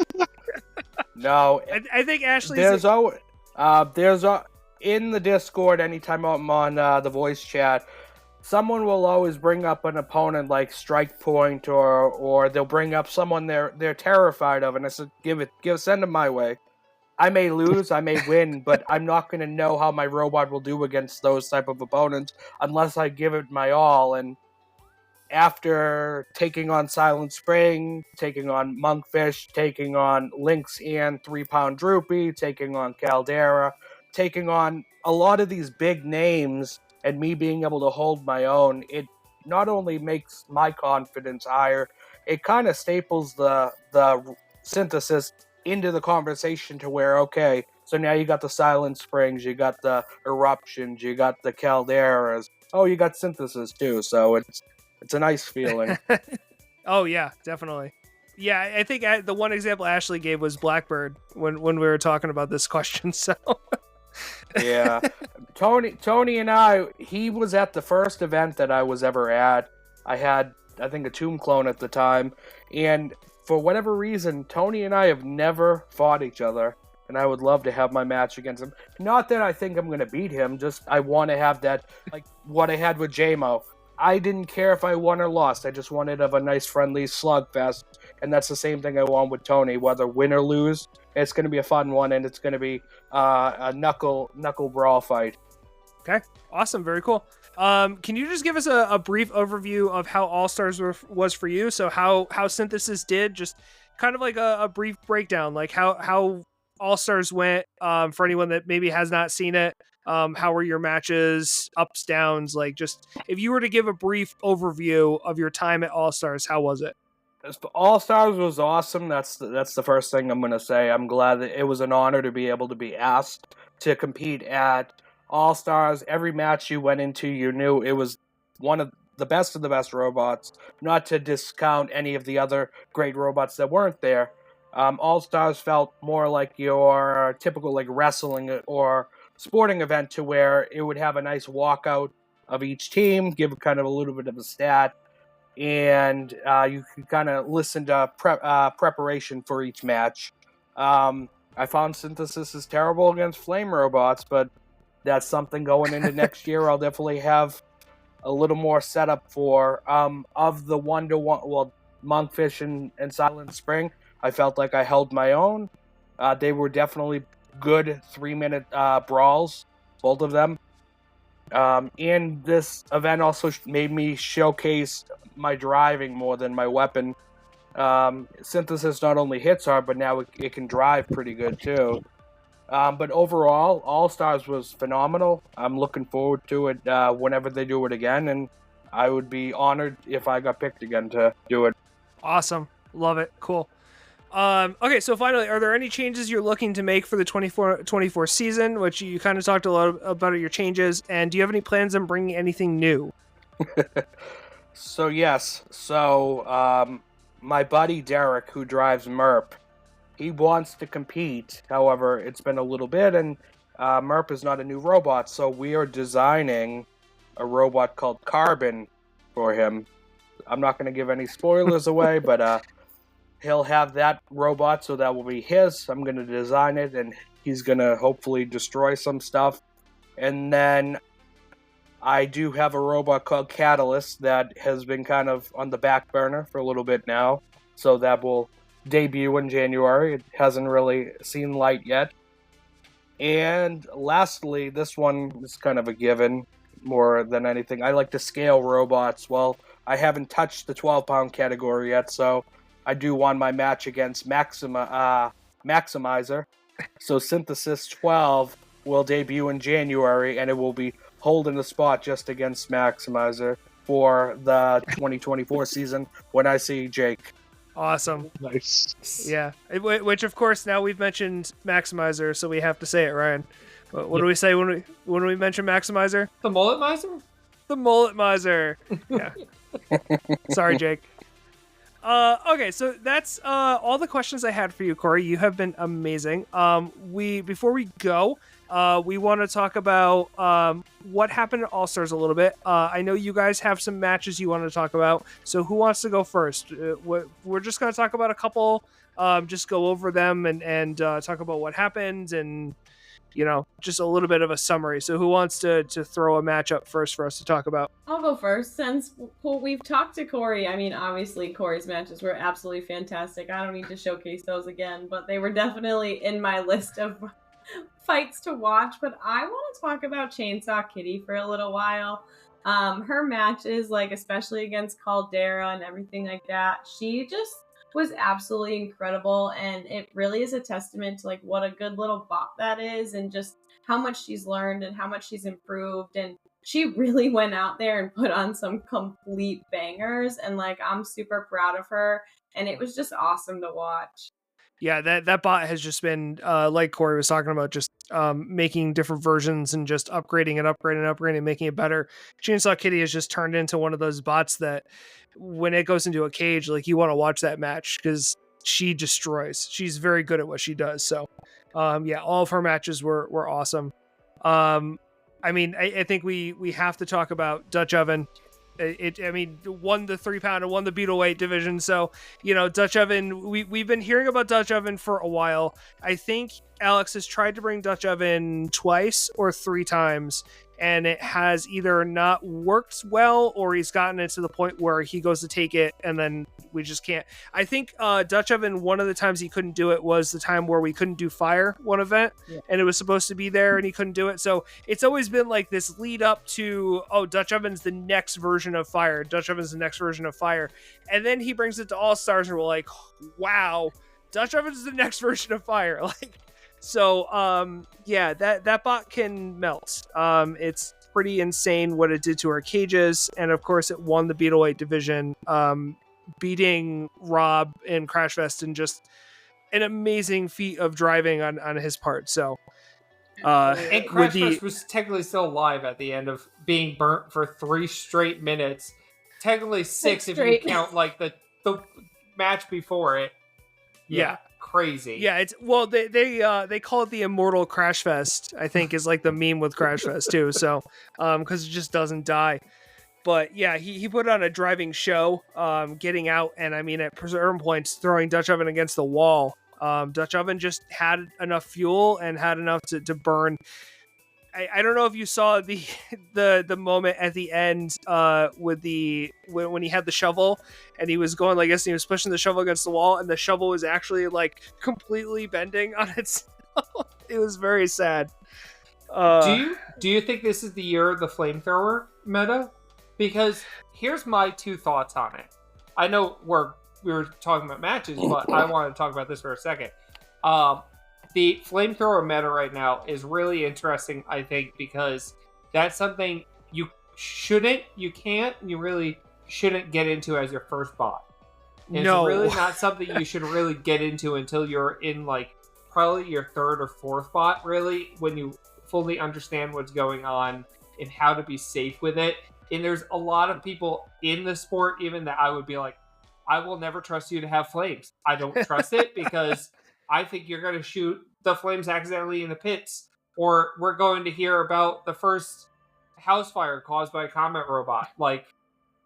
No. I think Ashley's... In the Discord, anytime I'm on the voice chat, someone will always bring up an opponent like Strike Point, or they'll bring up someone they're terrified of, and I said, send them my way. I may lose, I may win, but I'm not going to know how my robot will do against those type of opponents unless I give it my all. And after taking on Silent Spring, taking on Monkfish, taking on Lynx and 3-Pound Droopy, taking on Caldera, taking on a lot of these big names, and me being able to hold my own, it not only makes my confidence higher, it kind of staples the Synthesis into the conversation to where, okay, so now you got the Silent Springs, you got the Eruptions, you got the Calderas, oh, you got Synthesis too, so it's a nice feeling. Oh, yeah, definitely. Yeah, I think the one example Ashley gave was Blackbird when we were talking about this question, so... Yeah. Tony and I, he was at the first event that I was ever at. I had, I think, a Tomb Clone at the time, and for whatever reason, Tony and I have never fought each other, and I would love to have my match against him. Not that I think I'm going to beat him, just I want to have that, like what I had with JMO. I didn't care if I won or lost. I just wanted to have a nice, friendly slugfest, and that's the same thing I want with Tony. Whether win or lose, it's going to be a fun one, and it's going to be a knuckle brawl fight. Okay, awesome, very cool. Can you just give us a brief overview of how All-Stars was for you? So how Synthesis did, just kind of like a brief breakdown, like how All-Stars went for anyone that maybe has not seen it. How were your matches, ups, downs? Like, just if you were to give a brief overview of your time at All-Stars, how was it? All-Stars was awesome. That's the first thing I'm going to say. I'm glad that it was an honor to be able to be asked to compete at All-Stars. Every match you went into, you knew it was one of the best robots, not to discount any of the other great robots that weren't there. All-Stars felt more like your typical like wrestling or sporting event, to where it would have a nice walkout of each team, give kind of a little bit of a stat, and you could kind of listen to preparation for each match. I found Synthesis is terrible against flame robots, but that's something going into next year I'll definitely have a little more setup for. Of the 1-to-1, well, Monkfish and Silent Spring, I felt like I held my own. They were definitely good 3-minute brawls, both of them. And this event also made me showcase my driving more than my weapon. Synthesis not only hits hard, but now it can drive pretty good too. But overall, All-Stars was phenomenal. I'm looking forward to it whenever they do it again, and I would be honored if I got picked again to do it. Awesome. Love it. Cool. Okay, so finally, are there any changes you're looking to make for the 24 season, which you kind of talked a lot about your changes, and do you have any plans on bringing anything new? So, yes. So, my buddy Derek, who drives MERP, he wants to compete. However, it's been a little bit, and MERP is not a new robot, so we are designing a robot called Carbon for him. I'm not going to give any spoilers away, but he'll have that robot, so that will be his. I'm going to design it, and he's going to hopefully destroy some stuff. And then I do have a robot called Catalyst that has been kind of on the back burner for a little bit now. So that will debut in January. It hasn't really seen light yet. And lastly, this one is kind of a given more than anything. I like to scale robots. Well, I haven't touched the 12-pound category yet, so I do want my match against Maximizer. So Synthesis 12 will debut in January, and it will be holding the spot just against Maximizer for the 2024 season when I see Jake. Awesome. Nice. Yeah. Which of course now we've mentioned Maximizer, so we have to say it, Ryan. What do we say when we mention Maximizer? The Mullet Miser? The Mullet Miser. Yeah. Sorry, Jake. Okay, so that's all the questions I had for you, Corey. You have been amazing. Before we go, we want to talk about what happened at All-Stars a little bit. I know you guys have some matches you want to talk about, so who wants to go first? We're just going to talk about a couple, just go over them and talk about what happened and, just a little bit of a summary. So who wants to throw a match up first for us to talk about? I'll go first since we've talked to Corey. I mean, obviously Corey's matches were absolutely fantastic. I don't need to showcase those again, but they were definitely in my list of fights to watch. But I want to talk about Chainsaw Kitty for a little while. Her matches, like especially against Caldera and everything like that, she just was absolutely incredible, and it really is a testament to like what a good little bot that is, and just how much she's learned and how much she's improved. And she really went out there and put on some complete bangers, and like I'm super proud of her, and it was just awesome to watch. Yeah, that bot has just been like Corey was talking about, just making different versions and just upgrading and making it better. Chainsaw Kitty has just turned into one of those bots that when it goes into a cage, like you want to watch that match because she destroys. She's very good at what she does. So yeah, all of her matches were awesome. I mean, I think we have to talk about Dutch Oven. Won the 3-pound and won the Beetleweight division. So, Dutch Oven, we've been hearing about Dutch Oven for a while. I think Alex has tried to bring Dutch Oven twice or 3 times, and it has either not worked well or he's gotten it to the point where he goes to take it and then we just can't. I think Dutch Oven, one of the times he couldn't do it was the time where we couldn't do Fire one event, and it was supposed to be there and he couldn't do it. So it's always been like this lead up to, Dutch Oven's the next version of Fire. Dutch Oven's the next version of Fire. And then he brings it to All-Stars and we're like, wow, Dutch Oven's the next version of Fire. So, yeah, that bot can melt. It's pretty insane what it did to our cages. And of course it won the Beetleweight division, beating Rob in Crash Fest, and just an amazing feat of driving on his part. So, and Crash Fest was technically still alive at the end of being burnt for 3 straight minutes. Technically 6 if you count like the match before it. Yeah. Crazy. Yeah, it's they call it the Immortal Crash Fest, I think, is like the meme with Crash Fest too. So because it just doesn't die. But yeah, he put on a driving show, getting out, and I mean at certain points throwing Dutch Oven against the wall. Dutch Oven just had enough fuel and had enough to burn. I don't know if you saw the moment at the end with when he had the shovel and he was going like this and he was pushing the shovel against the wall and the shovel was actually like completely bending on itself. It was very sad. Do you think this is the year of the flamethrower meta? Because here's my 2 thoughts on it. I know we were talking about matches, but I want to talk about this for a second. The flamethrower meta right now is really interesting, I think, because that's something you really shouldn't get into as your first bot. It's really not something you should really get into until you're in like probably your 3rd or 4th bot, really, when you fully understand what's going on and how to be safe with it. And there's a lot of people in the sport even that I would be like, I will never trust you to have flames. I don't trust it because I think you're going to shoot the flames accidentally in the pits, or we're going to hear about the first house fire caused by a comet robot. Like,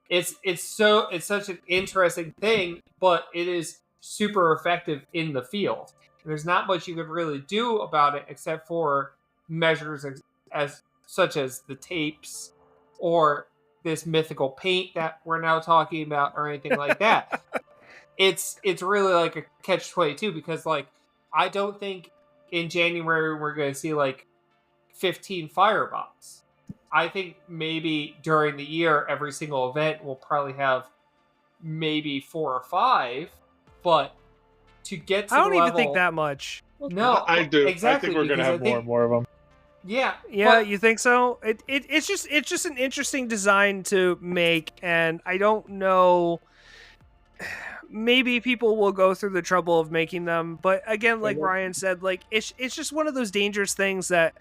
it's such an interesting thing, but it is super effective in the field. And there's not much you could really do about it except for measures such as the tapes or this mythical paint that we're now talking about or anything like that. It's really like a catch-22 because like I don't think in January we're going to see like 15 firebots. I think maybe during the year every single event will probably have maybe 4 or 5, but to get to I don't even think that much. No, I do. Exactly, I think we're going to have more and more of them. Yeah, but you think so? It's just an interesting design to make, and I don't know. maybe people will go through the trouble of making them. But again, like Ryan said, like it's just one of those dangerous things that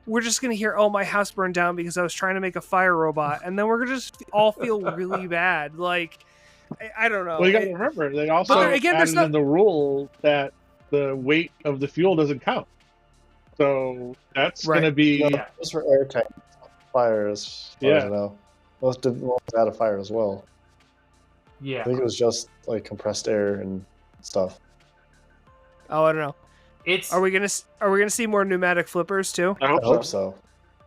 we're just going to hear, oh, my house burned down because I was trying to make a fire robot. And then we're going to just all feel really bad. Like, I don't know. Well, you got to remember, they also added in the rule that the weight of the fuel doesn't count. So that's going to be... No, just for airtight fires. I don't know. Most add a fire as well. Yeah. I think it was just like compressed air and stuff. Oh, I don't know. Are we gonna see more pneumatic flippers too? I hope so.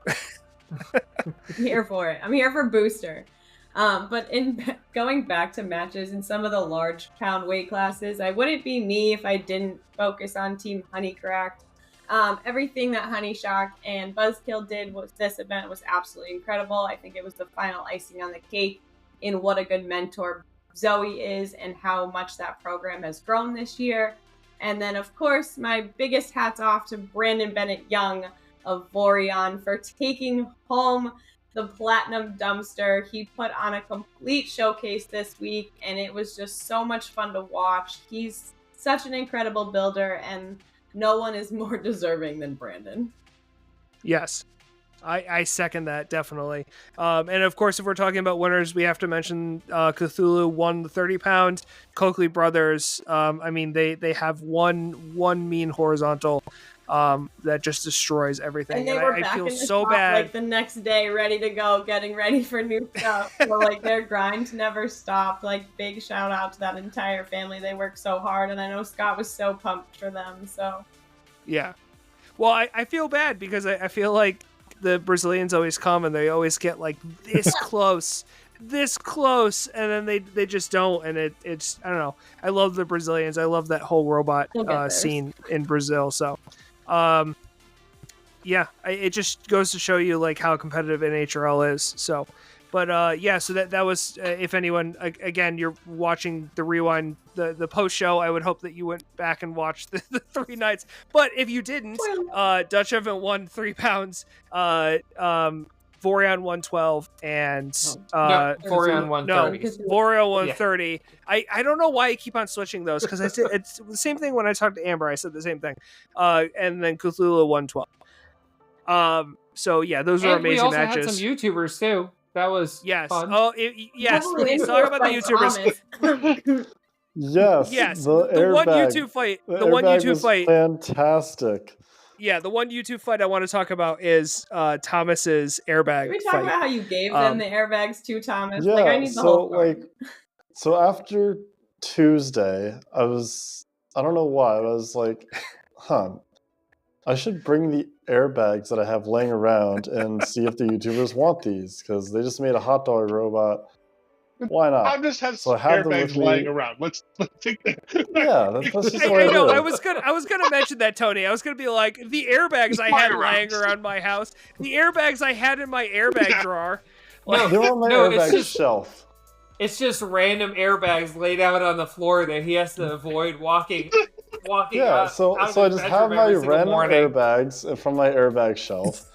I'm here for it. I'm here for Booster. But in going back to matches in some of the large pound weight classes, I wouldn't be me if I didn't focus on Team Honeycracked. Everything that Honey Shock and Buzzkill did with this event was absolutely incredible. I think it was the final icing on the cake in what a good mentor Zoe is and how much that program has grown this year. And then, of course, my biggest hats off to Brandon Bennett Young of Vorion for taking home the Platinum Dumpster. He put on a complete showcase this week, and it was just so much fun to watch. He's such an incredible builder, and no one is more deserving than Brandon. Yes. I second that, definitely. And of course, if we're talking about winners, we have to mention Cthulhu won the 30-pound. Coakley Brothers, I mean, they have one mean horizontal that just destroys everything. And they were back I feel in the so shop, bad. like the next day, ready to go, getting ready for new stuff. So like their grind never stopped. Like big shout out to that entire family. They worked so hard, and I know Scott was so pumped for them. So yeah. Well, I feel bad because I feel like the Brazilians always come and they always get like this close, and then they just don't. And it's I don't know. I love the Brazilians. I love that whole robot scene in Brazil. So, it just goes to show you like how competitive NHRL is. So, but so that was if anyone again you're watching the rewind the post show, I would hope that you went back and watched the 3 nights. But if you didn't, Dutch Event won 3 pounds, Vorion 112, and Vorion 130. Vorion 130. I don't know why I keep on switching those because it's the same thing when I talked to Amber. I said the same thing, and then Cthulhu 112. So yeah, those were amazing matches. We also had some YouTubers too. That was fun. Oh, yes. Let's talk about the YouTubers. Yes. The one YouTube fight. The one YouTube fight. Fantastic. Yeah, the one YouTube fight I want to talk about is Thomas's airbag. Can we talk fight. about how you gave them the airbags to Thomas? Yeah, like I need the whole part. So after Tuesday, I don't know why, I was like, I should bring the airbags that I have laying around and see if the YouTubers want these, because they just made a hot dog robot. Why not? I just have airbags lying around. Let's take that. Yeah, that's just I know. I was gonna mention that, Tony. I was gonna be like, the airbags I had lying around my house, the airbags I had in my airbag drawer. Like, they're on my airbag shelf. It's just random airbags laid out on the floor that he has to avoid walking. Yeah, so I just have my random airbags from my airbag shelf,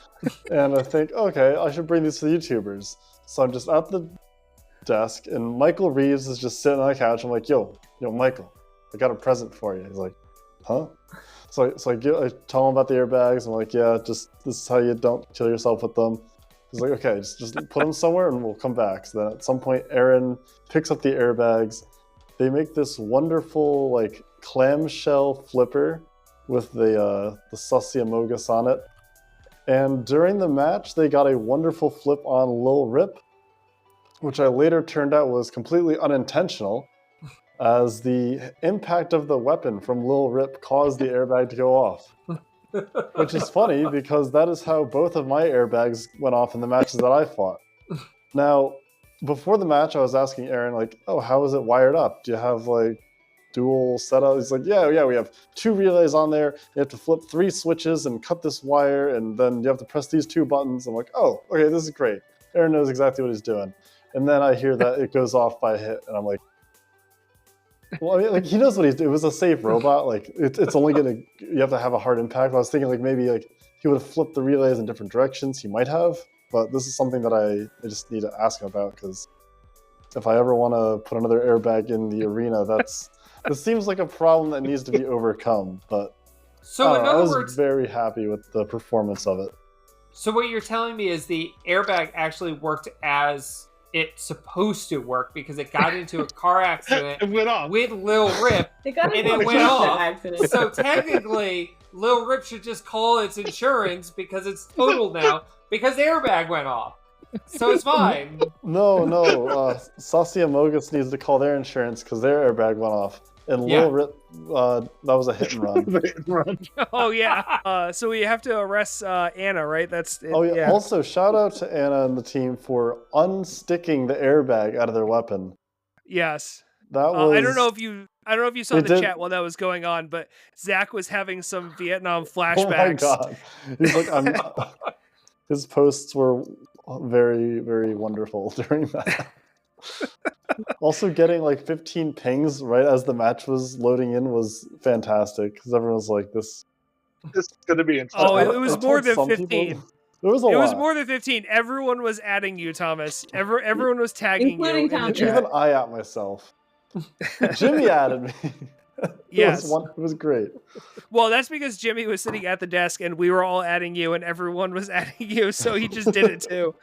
and I think, okay, I should bring these to the YouTubers. So I'm just at the desk, and Michael Reeves is just sitting on the couch. I'm like, yo, Michael, I got a present for you. He's like, huh? So I tell him about the airbags. I'm like, yeah, just this is how you don't kill yourself with them. He's like, okay, just put them somewhere and we'll come back. So then at some point, Aaron picks up the airbags. They make this wonderful like clamshell flipper with the Sussy on it. And during the match, they got a wonderful flip on Lil Rip, which I later turned out was completely unintentional, as the impact of the weapon from Lil Rip caused the airbag to go off. Which is funny, because that is how both of my airbags went off in the matches that I fought. Now, before the match, I was asking Aaron, like, oh, how is it wired up? Do you have, like, dual setup? He's like, yeah, we have 2 relays on there. You have to flip 3 switches and cut this wire, and then you have to press these 2 buttons. I'm like, oh, okay, this is great. Aaron knows exactly what he's doing. And then I hear that it goes off by a hit, and I'm like, well, I mean, like, he knows what he's doing. It was a safe robot. Like, it's only you have to have a hard impact. I was thinking, like, maybe, like, he would have flipped the relays in different directions. He might have, but this is something that I just need to ask him about, because if I ever want to put another airbag in the arena, this seems like a problem that needs to be overcome. But So in I other was words, very happy with the performance of it. so what you're telling me is the airbag actually worked as it's supposed to work because it got into a car accident It went off. with Lil Rip, They got and into it a went car off. accident. So technically, Lil Rip should just call its insurance because it's totaled now because the airbag went off. So it's fine. No, Saucy Amogus needs to call their insurance because their airbag went off. And Yeah. Lil Rip, that was a hit and run. Oh yeah. So we have to arrest Anna, right? That's it, Oh yeah. Also, shout out to Anna and the team for unsticking the airbag out of their weapon. Yes. That was. I don't know if you saw It the did- chat while that was going on, but Zach was having some Vietnam Oh my flashbacks. god. He's like, his posts were very, very wonderful during that. Also, getting like 15 pings right as the match was loading in was fantastic because everyone was like, "This." This is going to be insane. Oh, I it was told more than some 15. people- It was a lot. It was more than 15. Everyone was adding you, Thomas. Everyone was tagging Including you in the Thomas. chat. Even I at myself. Jimmy added me. Yes. It was great. Well, that's because Jimmy was sitting at the desk and we were all adding you and everyone was adding you, so he just did it too.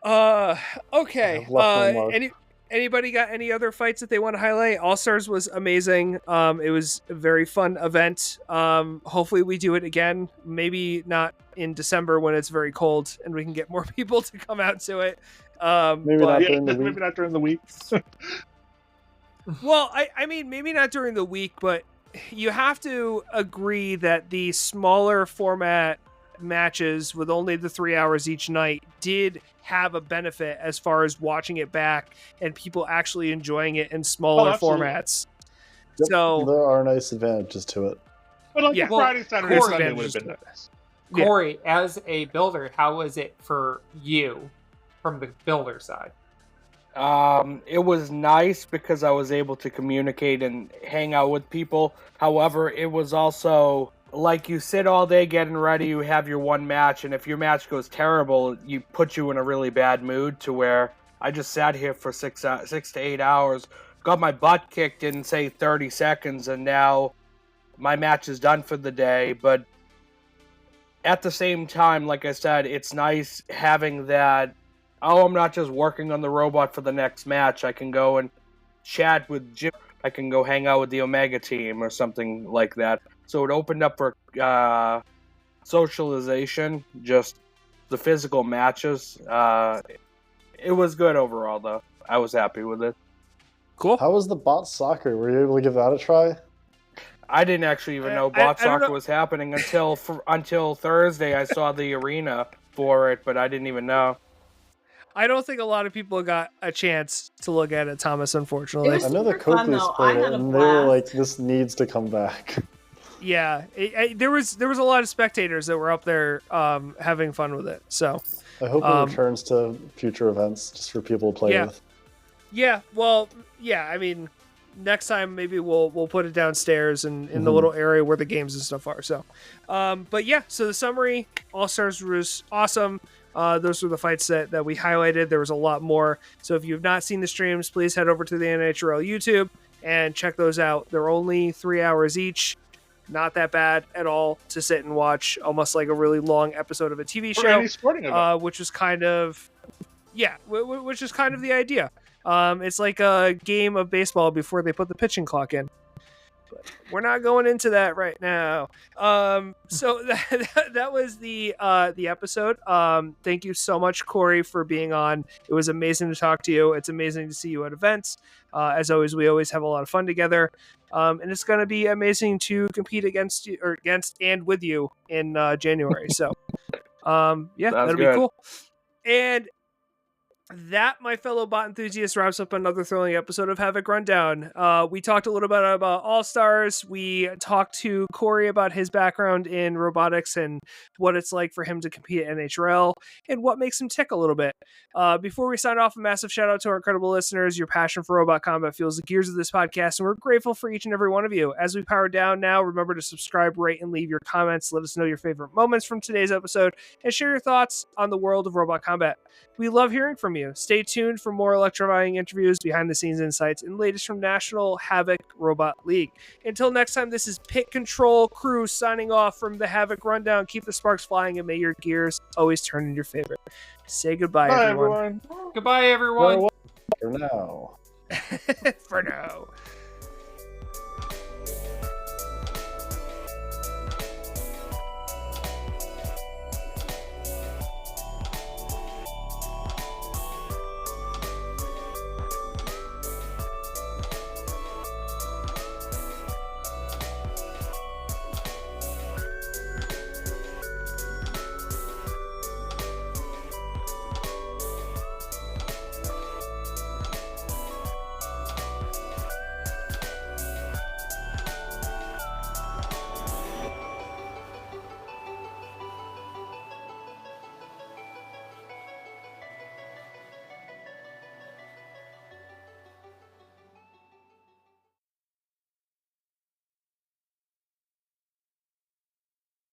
Okay. I've left my mark. Anybody got any other fights that they want to highlight? All-Stars was amazing. It was a very fun event. Hopefully we do it again. Maybe not in December when it's very cold and we can get more people to come out to it. Maybe but- not Yeah, during the week. maybe not during the week. Well, I mean, maybe not during the week, but you have to agree that the smaller format matches with only the 3 hours each night did have a benefit as far as watching it back and people actually enjoying it in smaller absolutely. formats. Yep, So, there are nice advantages to it. But like Yeah. Friday, Saturday, Corey Sunday would have just- been nice. Yeah. Corey, as a builder, how was it for you from the builder side? It was nice because I was able to communicate and hang out with people. However, it was also like you sit all day getting ready, you have your one match, and if your match goes terrible, you put you in a really bad mood to where I just sat here for 6 to 8 hours, got my butt kicked in, say, 30 seconds, and now my match is done for the day. But at the same time, like I said, it's nice having that, oh, I'm not just working on the robot for the next match. I can go and chat with Jim. I can go hang out with the Omega team or something like that. So it opened up for socialization, just the physical matches. It was good overall, though. I was happy with it. cool. How was the bot soccer? Were you able to give that a try? I didn't actually even know I bot don't soccer know. was happening until Thursday. I saw the arena for it, but I didn't even know. I don't think a lot of people got a chance to look at it, Thomas, unfortunately. It was I know the super fun, Copies though. played I it, had a and they were blast. like, "This needs to come back." Yeah, there was a lot of spectators that were up there having fun with it. So I hope it returns to future events just for people to play Yeah. with. yeah, well, yeah. I mean, next time maybe we'll put it downstairs and in the little area where the games and stuff are. So, but yeah. So the summary: All Stars was awesome. Those were the fights that we highlighted. There was a lot more. So if you have not seen the streams, please head over to the NHRL YouTube and check those out. They're only 3 hours each. Not that bad at all to sit and watch, almost like a really long episode of a TV For show, any sporting event. which is kind of, which is kind of the idea. It's like a game of baseball before they put the pitching clock in. But we're not going into that right now. So that was the episode. Thank you so much, Corey, for being on. It was amazing to talk to you. It's amazing to see you at events. As always, we always have a lot of fun together. And it's going to be amazing to compete against and with you in January. So, Sounds that'll be good. cool. And that, my fellow bot enthusiasts, wraps up another thrilling episode of Havoc Rundown. We talked a little bit about All-Stars. We talked to Corey about his background in robotics and what it's like for him to compete at NHRL and what makes him tick a little bit. Before we sign off, a massive shout out to our incredible listeners. Your passion for robot combat fuels the gears of this podcast, and we're grateful for each and every one of you. As we power down now, remember to subscribe, rate, and leave your comments. Let us know your favorite moments from today's episode and share your thoughts on the world of robot combat. We love hearing from you. you. Stay tuned for more electrifying interviews, behind-the-scenes insights, and latest from National Havoc Robot League. Until next time, this is Pit Control Crew signing off from the Havoc Rundown. Keep the sparks flying and may your gears always turn in your favor. Say goodbye, Bye, everyone. Goodbye, everyone. For now. For now.